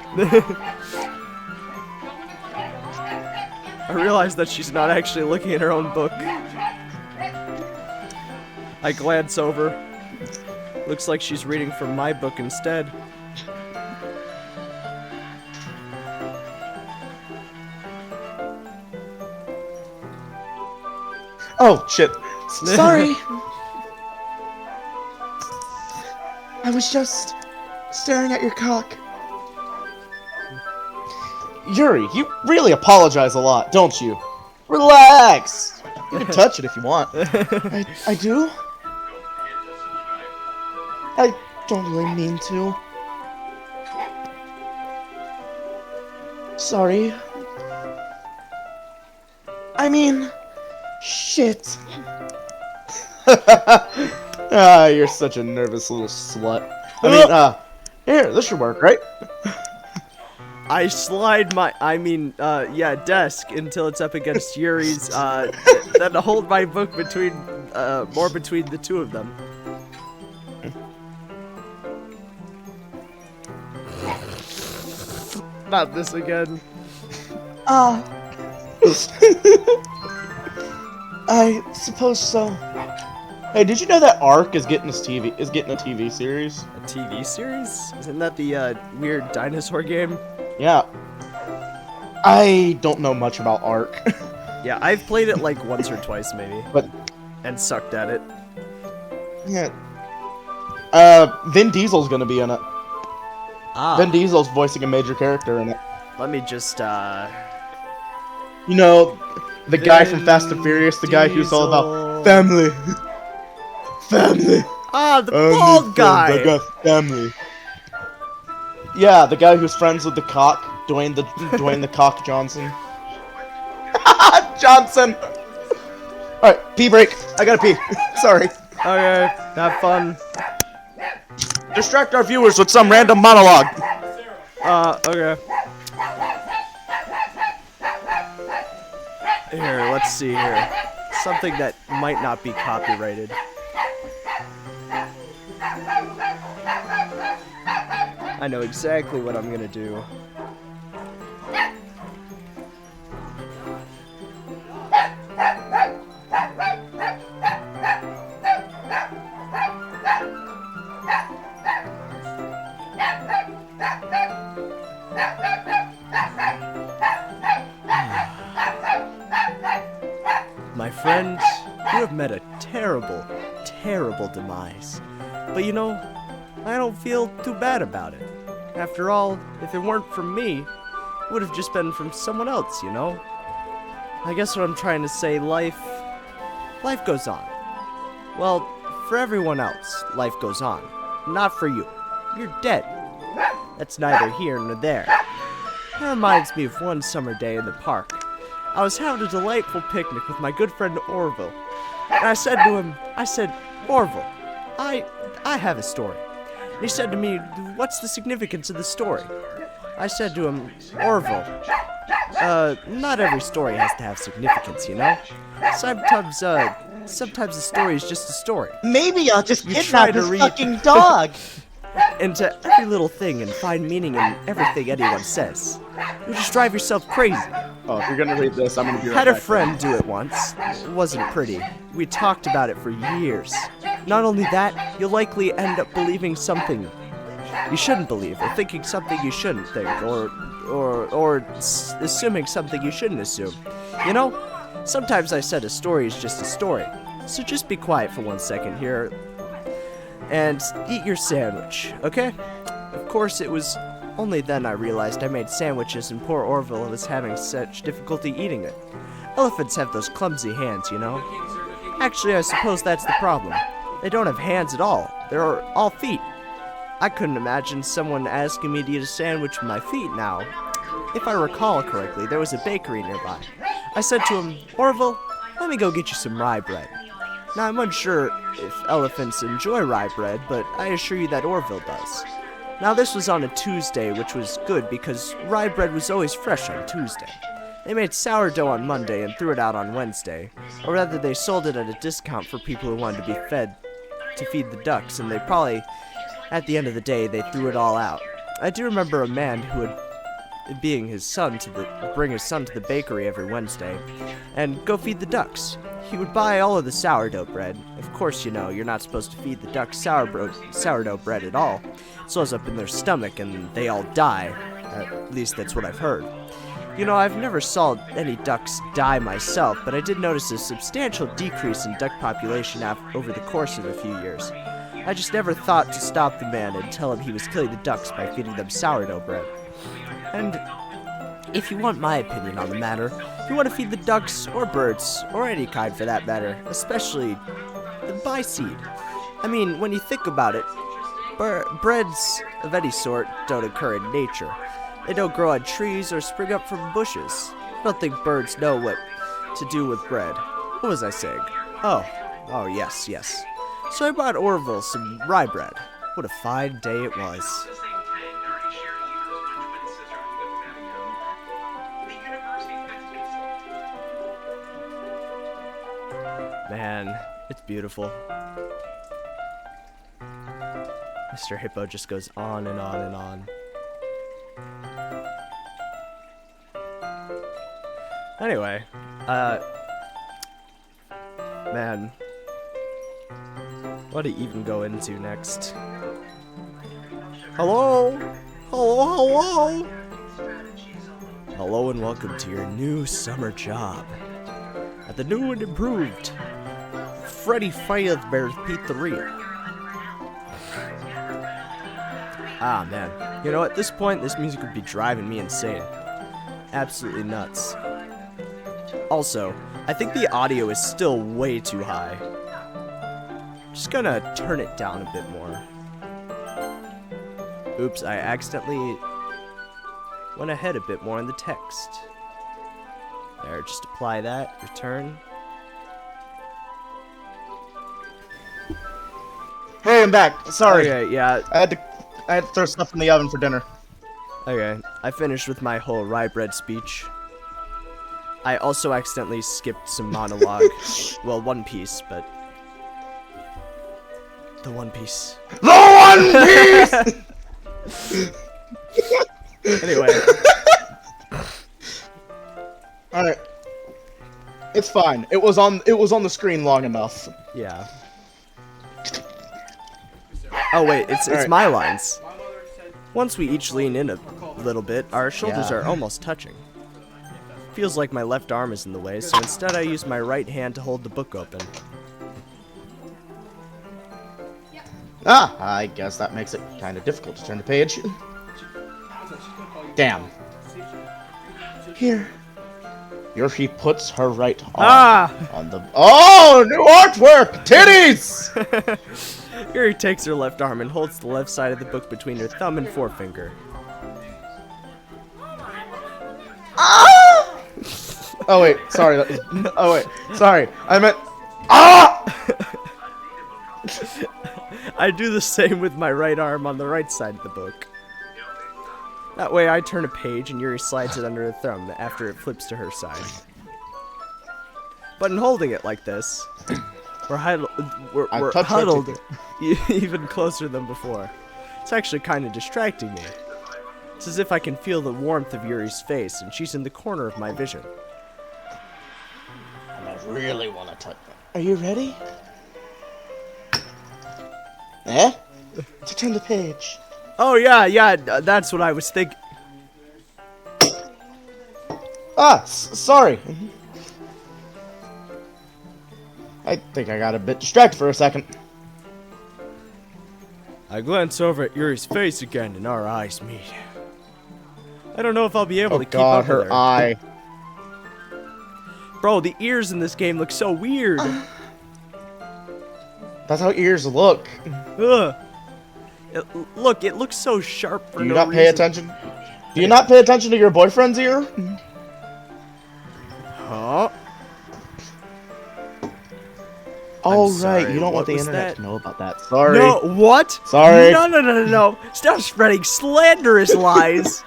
I realize that she's not actually looking at her own book. I glance over. Looks like she's reading from my book instead. Oh, shit. Sorry. I was just staring at your cock. Yuri, you really apologize a lot, don't you? Relax. You can touch it if you want. I do? I don't really mean to. Sorry. I mean, shit. Ah, you're such a nervous little slut. I mean, here, this should work, right? I slide my, desk until it's up against Yuri's, then hold my book more between the two of them. Not this again. I suppose so. Hey, did you know that Ark is getting a TV series? A TV series? Isn't that the weird dinosaur game? Yeah. I don't know much about Ark. Yeah, I've played it like once or twice maybe, But and sucked at it. yeah. Vin Diesel's gonna be in it. Ah, Vin Diesel's voicing a major character in it. let me just You know, the guy from Fast and Furious, the guy who's all about family. Family. Ah, the I bald need guy. friends, I got family. Yeah, the guy who's friends with the cock, Dwayne the Cock Johnson. Johnson. All right, pee break. I gotta pee. Sorry. Okay, have fun. Distract our viewers with some random monologue. Okay. Here, let's see here. Something that might not be copyrighted. I know exactly what I'm gonna do. My friend, you have met a terrible, terrible demise. But you know, I don't feel too bad about it. After all, if it weren't from me, it would have just been from someone else, you know? I guess what I'm trying to say, life goes on. Well, for everyone else, life goes on. Not for you. You're dead. That's neither here nor there. That reminds me of one summer day in the park. I was having a delightful picnic with my good friend Orville. And I said to him, Orville, I have a story. And he said to me, what's the significance of the story? I said to him, Orville, not every story has to have significance, you know? Sometimes the story is just a story. Maybe I'll just You try kidnap to his read- fucking dog. Into every little thing and find meaning in everything anyone says. You just drive yourself crazy. Oh, if you're gonna read this, I'm gonna be right Had a back. friend do it once. It wasn't pretty. We talked about it for years. Not only that, you'll likely end up believing something you shouldn't believe, or thinking something you shouldn't think, or assuming something you shouldn't assume. You know, sometimes I said a story is just a story. So just be quiet for 1 second here and eat your sandwich, okay? Of course, it was only then I realized I made sandwiches and poor Orville was having such difficulty eating it. Elephants have those clumsy hands, you know? Actually, I suppose that's the problem. They don't have hands at all. They're all feet. I couldn't imagine someone asking me to eat a sandwich with my feet now. If I recall correctly, there was a bakery nearby. I said to him, Orville, let me go get you some rye bread. Now, I'm unsure if elephants enjoy rye bread, but I assure you that Orville does. Now, this was on a Tuesday, which was good because rye bread was always fresh on Tuesday. They made sourdough on Monday and threw it out on Wednesday. Or rather, they sold it at a discount for people who wanted to be fed to feed the ducks, and they probably, at the end of the day, they threw it all out. I do remember a man who would bring his son to the bakery every Wednesday and go feed the ducks. He would buy all of the sourdough bread. Of course, you know, you're not supposed to feed the ducks sourdough bread at all. It swells up in their stomach and they all die. At least that's what I've heard. You know, I've never saw any ducks die myself, but I did notice a substantial decrease in duck population over the course of a few years. I just never thought to stop the man and tell him he was killing the ducks by feeding them sourdough bread. And if you want my opinion on the matter, if you want to feed the ducks or birds, or any kind for that matter, especially buy seed. I mean, when you think about it, breads of any sort don't occur in nature. They don't grow on trees or spring up from bushes. I don't think birds know what to do with bread. What was I saying? Oh, yes. So I bought Orville some rye bread. What a fine day it was. Man, it's beautiful. Mr. Hippo just goes on and on and on. Anyway, man, what to even go into next? Hello? Hello? Hello and welcome to your new summer job at the new and improved Freddy Fazbear's Pizzeria. Ah, man. You know, at this point, this music would be driving me insane. Absolutely nuts. Also, I think the audio is still way too high. Just gonna turn it down a bit more. Oops, I accidentally went ahead a bit more in the text. There, just apply that, return. Hey, I'm back. Sorry. Okay, yeah, I had to throw stuff in the oven for dinner. okay. I finished with my whole rye bread speech. I also accidentally skipped some monologue. Well, One Piece, but... The One Piece. The One Piece! Anyway. Alright. It's fine. It was on the screen long enough. Yeah. Oh wait, it's Alright. my lines. Once we each lean in a little bit, our shoulders Yeah. are almost touching. Feels like my left arm is in the way, so instead I use my right hand to hold the book open. Ah, I guess that makes it kind of difficult to turn the page. Damn. Here. Yoshi puts her right arm on the... Oh, new artwork! Titties! Yuri takes her left arm and holds the left side of the book between her thumb and forefinger. Ah! Oh wait, sorry. That was... Oh wait, sorry. I meant... Ah! I do the same with my right arm on the right side of the book. That way I turn a page and Yuri slides it under her thumb after it flips to her side. But in holding it like this, we're touched her huddled too. even closer than before. It's actually kind of distracting me. It's as if I can feel the warmth of Yuri's face and she's in the corner of my vision. And I really want to touch that. Are you ready? Eh? To turn the page. Oh yeah, that's what I was thinking. Ah, sorry. I think I got a bit distracted for a second. I glance over at Yuri's face again and our eyes meet. I don't know if I'll be able Oh to keep god, up with her her. eye. Bro, the ears in this game look so weird. That's how ears look. Ugh. Look, it looks so sharp for Do you no not reason. pay attention? Do you not pay attention to your boyfriend's ear? Huh? Oh, sorry, right, you don't want what the was internet that? to know about that. Sorry. No, what? Sorry. No. Stop spreading slanderous lies.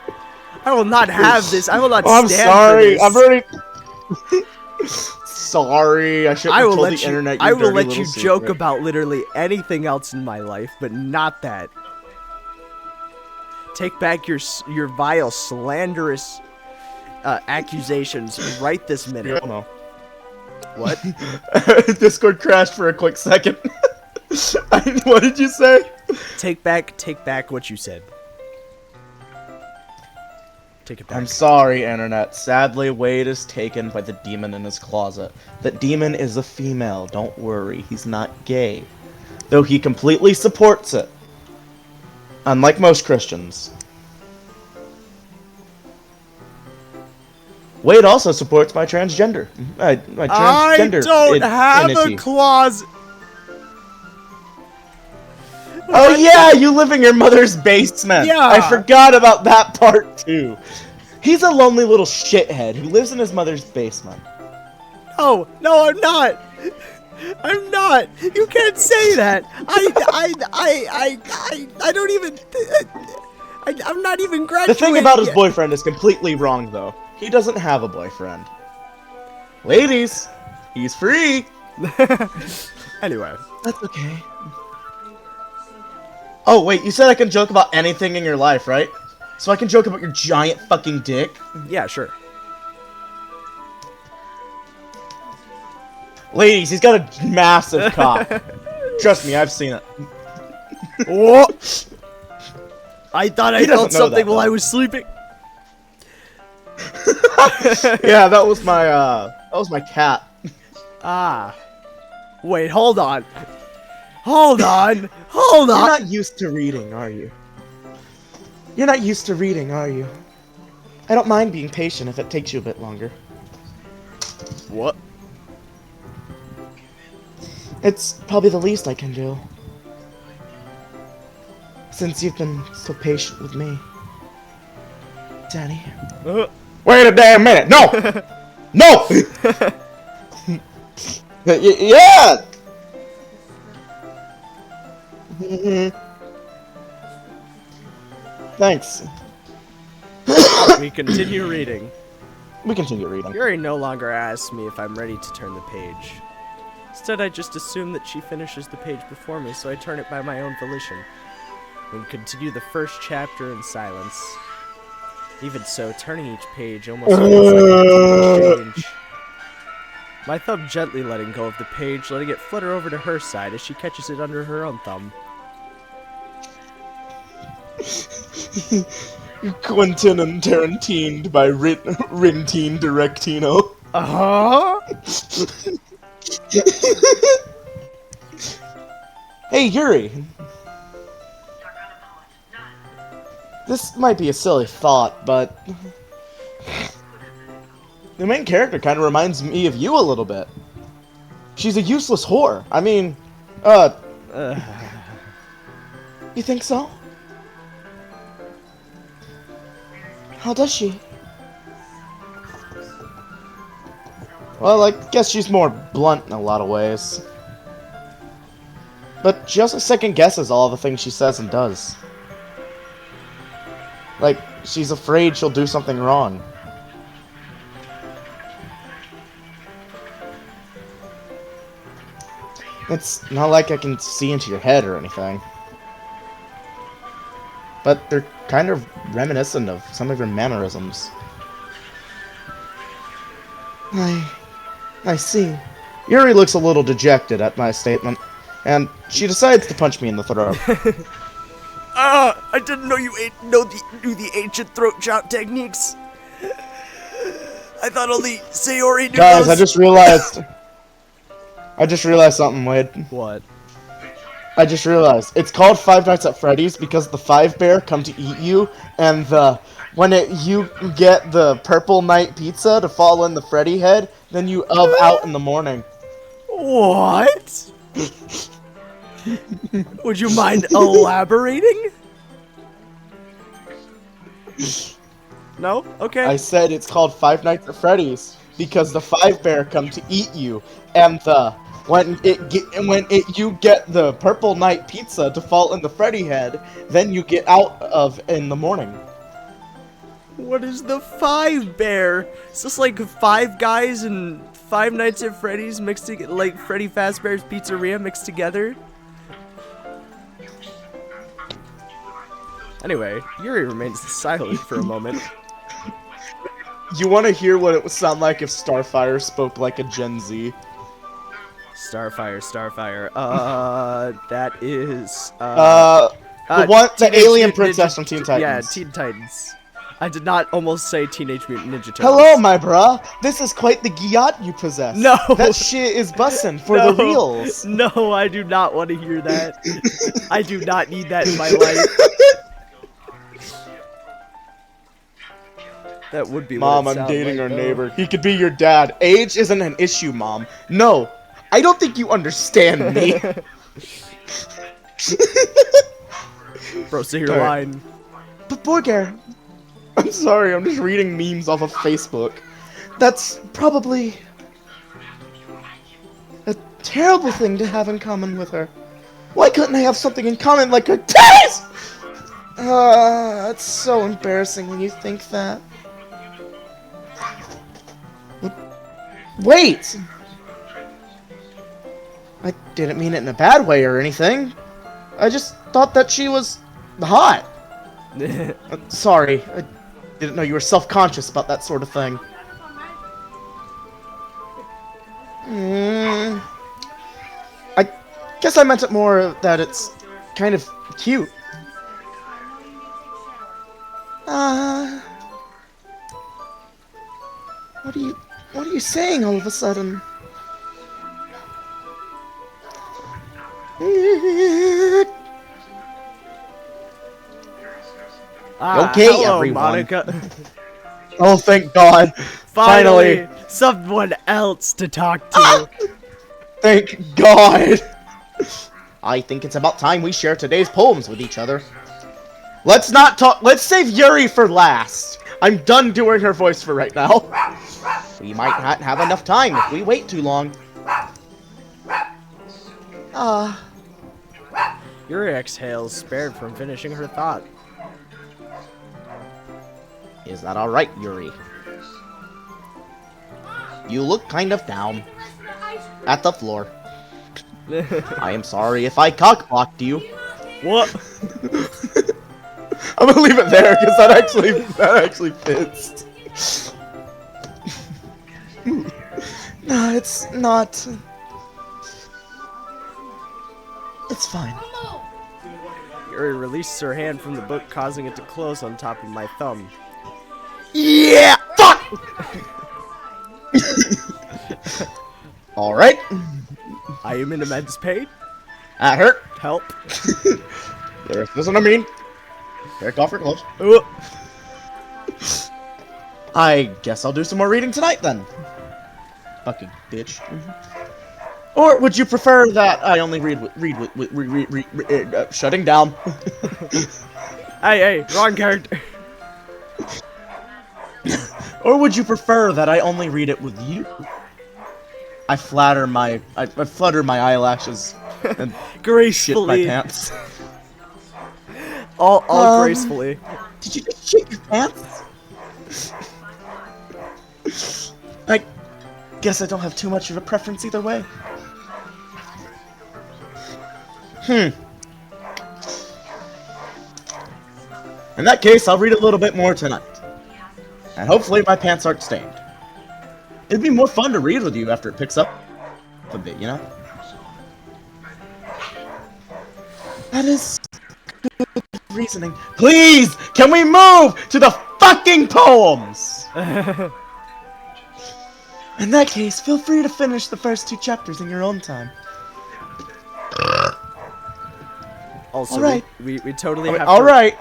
I will not have this. I will not Oh, I'm stand sorry. for I've this. already... Sorry, I shouldn't I have will told let the you. internet I will dirty let little you joke secret. about literally anything else in my life, but not that. Take back your vile, slanderous accusations right this minute. No. What? Discord crashed for a quick second. What did you say? Take back what you said. Take it back. I'm sorry, internet. Sadly, Wade is taken by the demon in his closet. That demon is a female. Don't worry, he's not gay. Though he completely supports it. Unlike most Christians. Wade also supports my transgender. My transgender I don't have identity. a closet. Oh yeah, you live in your mother's basement. Yeah. I forgot about that part too. He's a lonely little shithead who lives in his mother's basement. No, I'm not. I'm not. You can't say that. I don't even. I'm not even The graduated thing about his yet. boyfriend is completely wrong though. He doesn't have a boyfriend. Ladies, he's free. Anyway, That's okay. Oh wait, you said I can joke about anything in your life, right? So I can joke about your giant fucking dick? yeah, sure. Ladies, he's got a massive cock. Trust me, I've seen it. What? I thought I He doesn't felt know something that, while I though. was sleeping. Yeah, that was my cat. Ah. Wait, hold on. Hold on. Hold You're on. not used to reading, are you? You're not used to reading, are you? I don't mind being patient if it takes you a bit longer. What? It's probably the least I can do. Since you've been so patient with me. Danny. Wait a damn minute! No! No! Yeah! Thanks. We continue reading. We continue reading. Yuri no longer asks me if I'm ready to turn the page. Instead, I just assume that she finishes the page before me, so I turn it by my own volition. We continue the first chapter in silence. Even so, turning each page almost feels like a change. My thumb gently letting go of the page, letting it flutter over to her side as she catches it under her own thumb. Quentin and Tarantine by Rintine Directino. Uh-huh! Hey, Yuri. This might be a silly thought, but the main character kind of reminds me of you a little bit. She's a useless whore. I mean, you think so? How does she? Well, I guess she's more blunt in a lot of ways. But she also second guesses all the things she says and does. Like, she's afraid she'll do something wrong. It's not like I can see into your head or anything. But they're kind of reminiscent of some of your mannerisms. I see. Yuri looks a little dejected at my statement, and she decides to punch me in the throat. I didn't know you knew the ancient throat chop techniques. I thought only Sayori knew Guys, those. I just realized something, Wade. What? I just realized it's called Five Nights at Freddy's because the five bear come to eat you, and you get the purple night pizza to fall in the Freddy head, then you out in the morning. What? Would you mind elaborating? No? Okay. I said it's called Five Nights at Freddy's because the five bear come to eat you, and you get the purple night pizza to fall in the Freddy head, then you get out of in the morning. What is the Five Bear? Is this like Five Guys and Five Nights at Freddy's mixed together, like Freddy Fazbear's Pizzeria mixed together? Anyway, Yuri remains silent for a moment. You want to hear what it would sound like if Starfire spoke like a Gen Z? Starfire. That is The Teenage alien Mutant princess Ninja- from Teen Titans. Yeah, Teen Titans. I did not almost say Teenage Mutant Ninja Turtles. Hello, my bruh. This is quite the gyat you possess. No. That shit is bussin' for No. the reals. No, I do not want to hear that. I do not need that in my life. That would be Mom, what it I'm sound dating like, our though. neighbor. He could be your dad. Age isn't an issue, Mom. No, I don't think you understand me. Bro, say your Alright. line. But Borger, I'm sorry, I'm just reading memes off of Facebook. That's probably a terrible thing to have in common with her. Why couldn't I have something in common like her titties? It's so embarrassing when you think that. Wait! I didn't mean it in a bad way or anything. I just thought that she was hot. Sorry, I didn't know you were self-conscious about that sort of thing. Guess I meant it more that it's kind of cute. What are you saying all of a sudden? Okay, hello, everyone. Monica. Oh, thank God. Finally, someone else to talk to. Ah! Thank God. I think it's about time we share today's poems with each other. Let's not talk. Let's save Yuri for last. I'm done doing her voice for right now. We might not have enough time if we wait too long. Yuri exhales, spared from finishing her thought. Is that alright, Yuri? You look kind of down. At the floor. I am sorry if I cock-blocked you. What? I'm gonna leave it there because that actually fits. No, it's not. It's fine. Yuri releases her hand from the book, causing it to close on top of my thumb. Yeah! Fuck! Alright. I am in immense pain. That hurt. Help. This isn't a mean. Take off your clothes. Ooh. I guess I'll do some more reading tonight then. Fucking bitch. Or would you prefer that I only read shutting down? Hey, wrong character. Or would you prefer that I only read it with you? I flutter my eyelashes and shit my Gracefully. pants. All gracefully. Did you just shit your pants? I guess I don't have too much of a preference either way. In that case, I'll read a little bit more tonight. And hopefully my pants aren't stained. It'd be more fun to read with you after it picks up a bit, you know? That is good reasoning. Please, can we move to the fucking poems? In that case, feel free to finish the first 2 chapters in your own time. Also, Alright. we totally have to... Alright.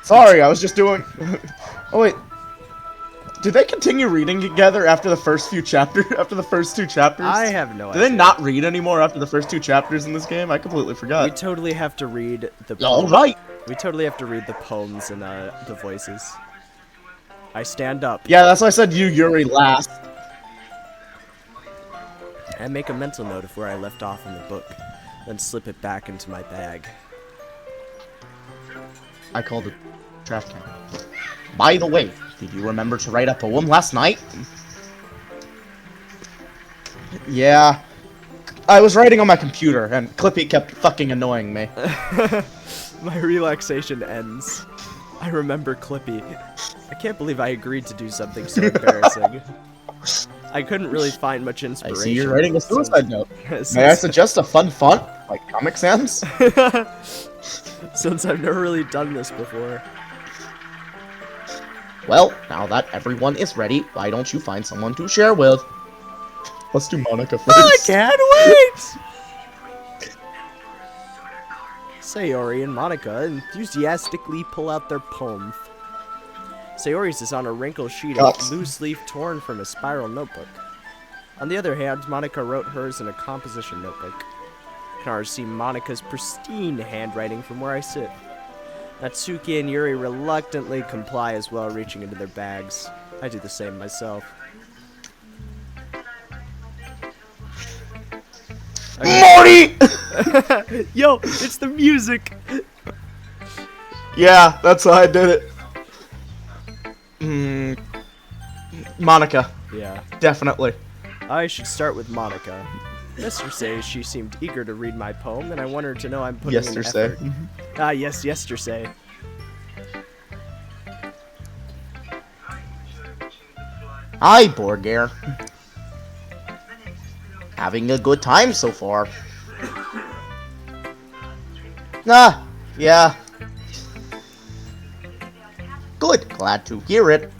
Sorry, I was just doing... Oh, wait. Do they continue reading together after the first few chapters? After the first 2 chapters? I have no Do idea. they not read anymore after the first 2 chapters in this game? I completely We forgot. totally have to read the poems. Alright. We totally have to read the poems and the voices. I stand up Yeah, that's why I said you, Yuri, last. and make a mental note of where I left off in the book, then slip it back into my bag. I called it trash can. By the way, did you remember to write a poem last night? Yeah. I was writing on my computer, and Clippy kept fucking annoying me. My relaxation ends. I remember Clippy. I can't believe I agreed to do something so embarrassing. I couldn't really find much I inspiration. see you're writing a suicide note. since, May I suggest a fun font, like Comic Sans? since I've never really done this before. Well, now that everyone is ready, why don't you find someone to share with? Let's do Monica first. I can't wait! Sayori and Monica enthusiastically pull out their poem. Sayori's is on a wrinkled sheet of Guts. loose leaf torn from a spiral notebook. On the other hand, Monica wrote hers in a composition notebook. I can already see Monica's pristine handwriting from where I sit. Natsuki and Yuri reluctantly comply as well, reaching into their bags. I do the same myself. Morty! Yo, it's the music! Yeah, that's why I did it. Monica, Yeah. definitely. I should start with Monica. Yesterday, she seemed eager to read my poem, and I want her to know I'm putting in Yesterday. effort. Ah, yes, yesterday. Hi, Borgare. Having a good time so far. Ah, yeah. Good, glad to hear it.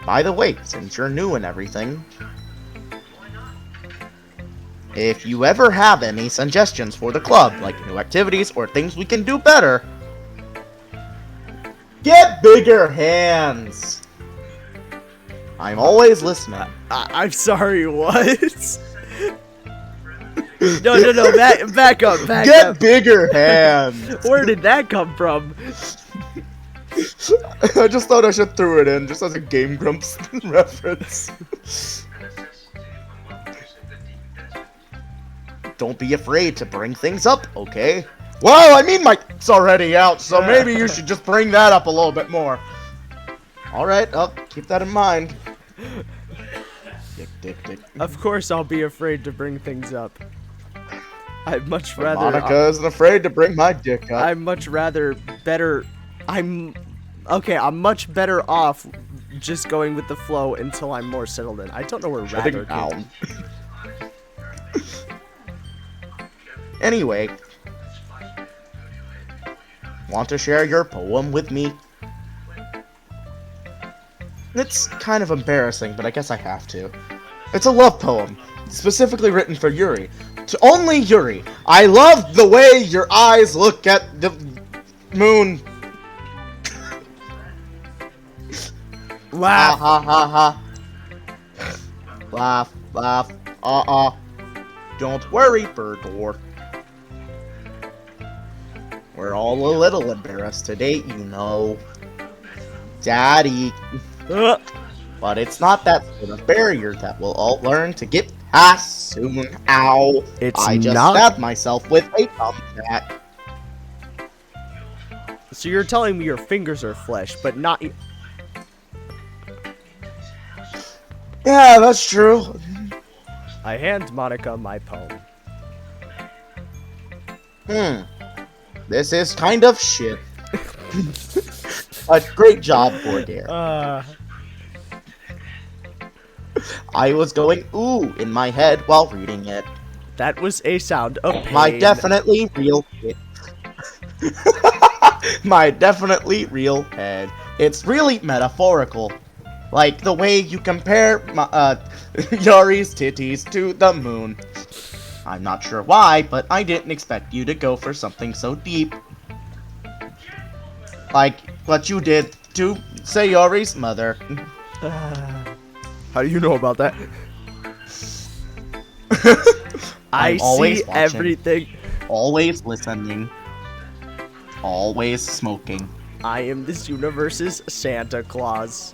By the way, since you're new and everything, if you ever have any suggestions for the club, like new activities or things we can do better, get bigger hands. I'm always listening. I'm sorry, what? No, back up, back Get up. bigger hands. Where did that come from? I just thought I should throw it in, just as a Game Grumps reference. Don't be afraid to bring things up, okay? Well, I mean, it's already out, so maybe you should just bring that up a little bit more. Alright, I'll keep that in mind. Dick. Of course I'll be afraid to bring things up. I'd much But rather... Monica isn't afraid to bring my dick up. I'm much rather better... I'm much better off just going with the flow until I'm more settled in. I don't know where rather came. Anyway, want to share your poem with me? It's kind of embarrassing, but I guess I have to. It's a love poem, specifically written for Yuri. To only Yuri. I love the way your eyes look at the moon. Laugh! Ha ha ha. Laugh. Don't worry, Birdor. We're all a little embarrassed today, you know. Daddy. But it's not that sort of barrier that we'll all learn to get past soon. Ow. I just stabbed myself with a thumbtack. So you're telling me your fingers are flesh, but not... Yeah, that's true. I hand Monica my poem. This is kind of shit. But great job, Borgare. I was going ooh in my head while reading it. That was a sound of pain. My definitely real head. My definitely real head. It's really metaphorical. Like the way you compare Yuri's titties to the moon. I'm not sure why, but I didn't expect you to go for something so deep. Like what you did to Sayori's mother. How do you know about that? I always see watching. everything. Always listening. Always smoking. I am this universe's Santa Claus.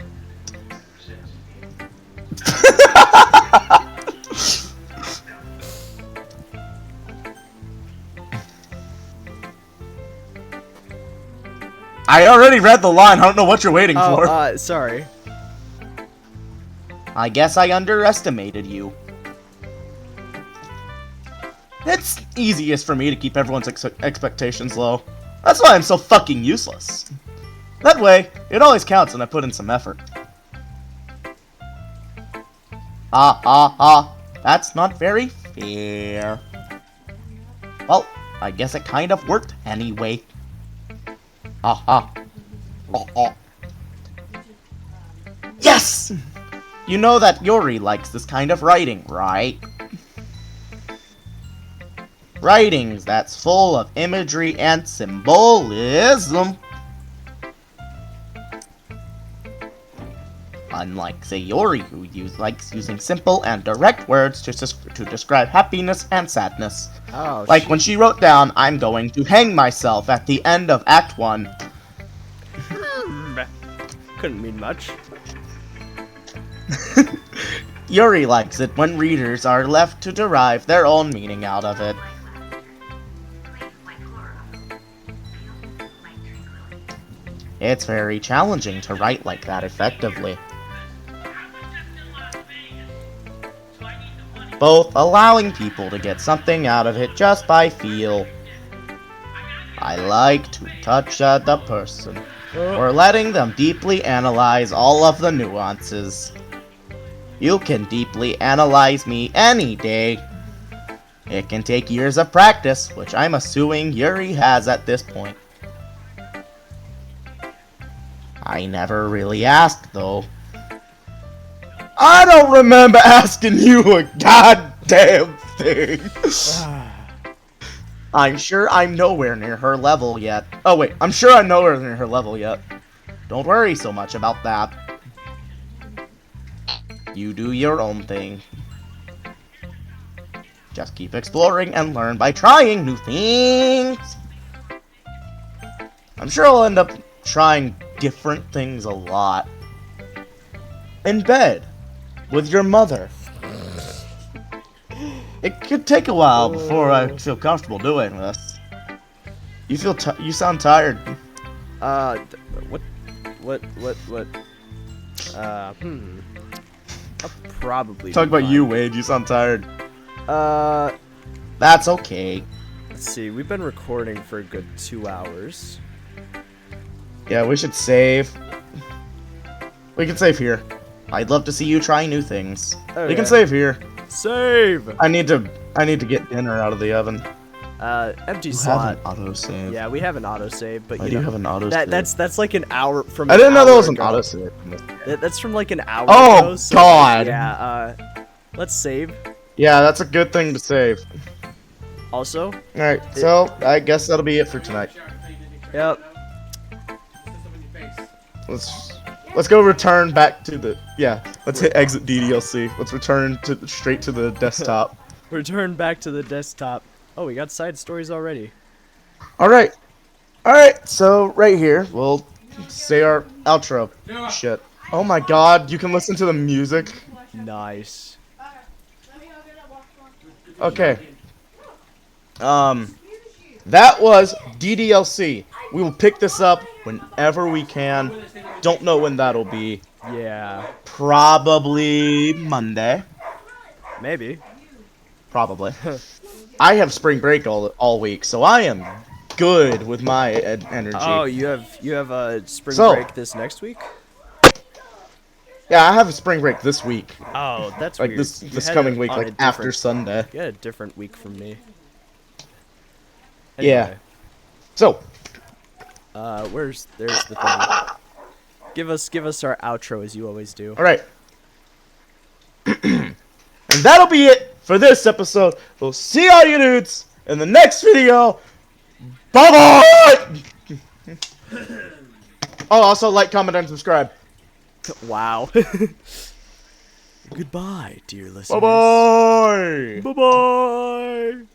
I already read the line. I don't know what you're waiting for. Sorry. I guess I underestimated you. It's easiest for me to keep everyone's expectations low. That's why I'm so fucking useless. That way, it always counts when I put in some effort. That's not very fair. Well, I guess it kind of worked anyway. Yes! You know that Yuri likes this kind of writing, right? Writings that's full of imagery and symbolism. Unlike Sayori, who likes using simple and direct words to describe happiness and sadness. Oh, like when she wrote down, I'm going to hang myself at the end of Act 1. Couldn't mean much. Yuri likes it when readers are left to derive their own meaning out of it. It's very challenging to write like that effectively. Both allowing people to get something out of it just by feel. I like to touch the person, or letting them deeply analyze all of the nuances. You can deeply analyze me any day. It can take years of practice, which I'm assuming Yuri has at this point. I never really asked, though. I don't remember asking you a goddamn thing. I'm sure I'm nowhere near her level yet. Oh wait, I'm sure I'm nowhere near her level yet. Don't worry so much about that. You do your own thing. Just keep exploring and learn by trying new things. I'm sure I'll end up trying different things a lot. In bed, with your mother. It could take a while before I feel comfortable doing this. You sound tired. What? I'll probably Talk be about you, fine. Wade. You sound tired. Uh, That's okay. let's see. We've been recording for a good 2 hours. Yeah, we should save. We can save here. I'd love to see you try new things. We Okay. can save here. Save! I need to get dinner out of the oven. Empty You have slot. an autosave. Yeah, we have an autosave, but I you do know, have an autosave. that's like an hour from. I an didn't know there hour was an ago. autosave. That's from like an hour Oh, ago. So God. Yeah. Let's save. Yeah, that's a good thing to save. Also. Alright, so I guess that'll be it for tonight. Yep. Let's go return back to the let's hit exit DDLC. Let's return straight to the desktop. Return back to the desktop. Oh, we got side stories already. Alright, so right here we'll say our outro. Shit. Oh my god, you can listen to the music. Nice. Okay. That was DDLC. We will pick this up whenever we can. Don't know when that'll be. Yeah. Probably Monday. Maybe. Probably. I have spring break all week, so I am good with my energy. Oh, you have a spring So- break this next week? Yeah, I have a spring break this week. Oh, that's Like weird. this You this had coming it week, on a like after different- Sunday. You had a different week from me. Yeah. Anyway, So, there's the thing. Give us our outro as you always do. alright. And that'll be it for this episode. We'll see all you dudes in the next video. Bye bye! Oh, also like, comment, and subscribe. Wow. Goodbye, dear listeners. Bye bye! Bye bye.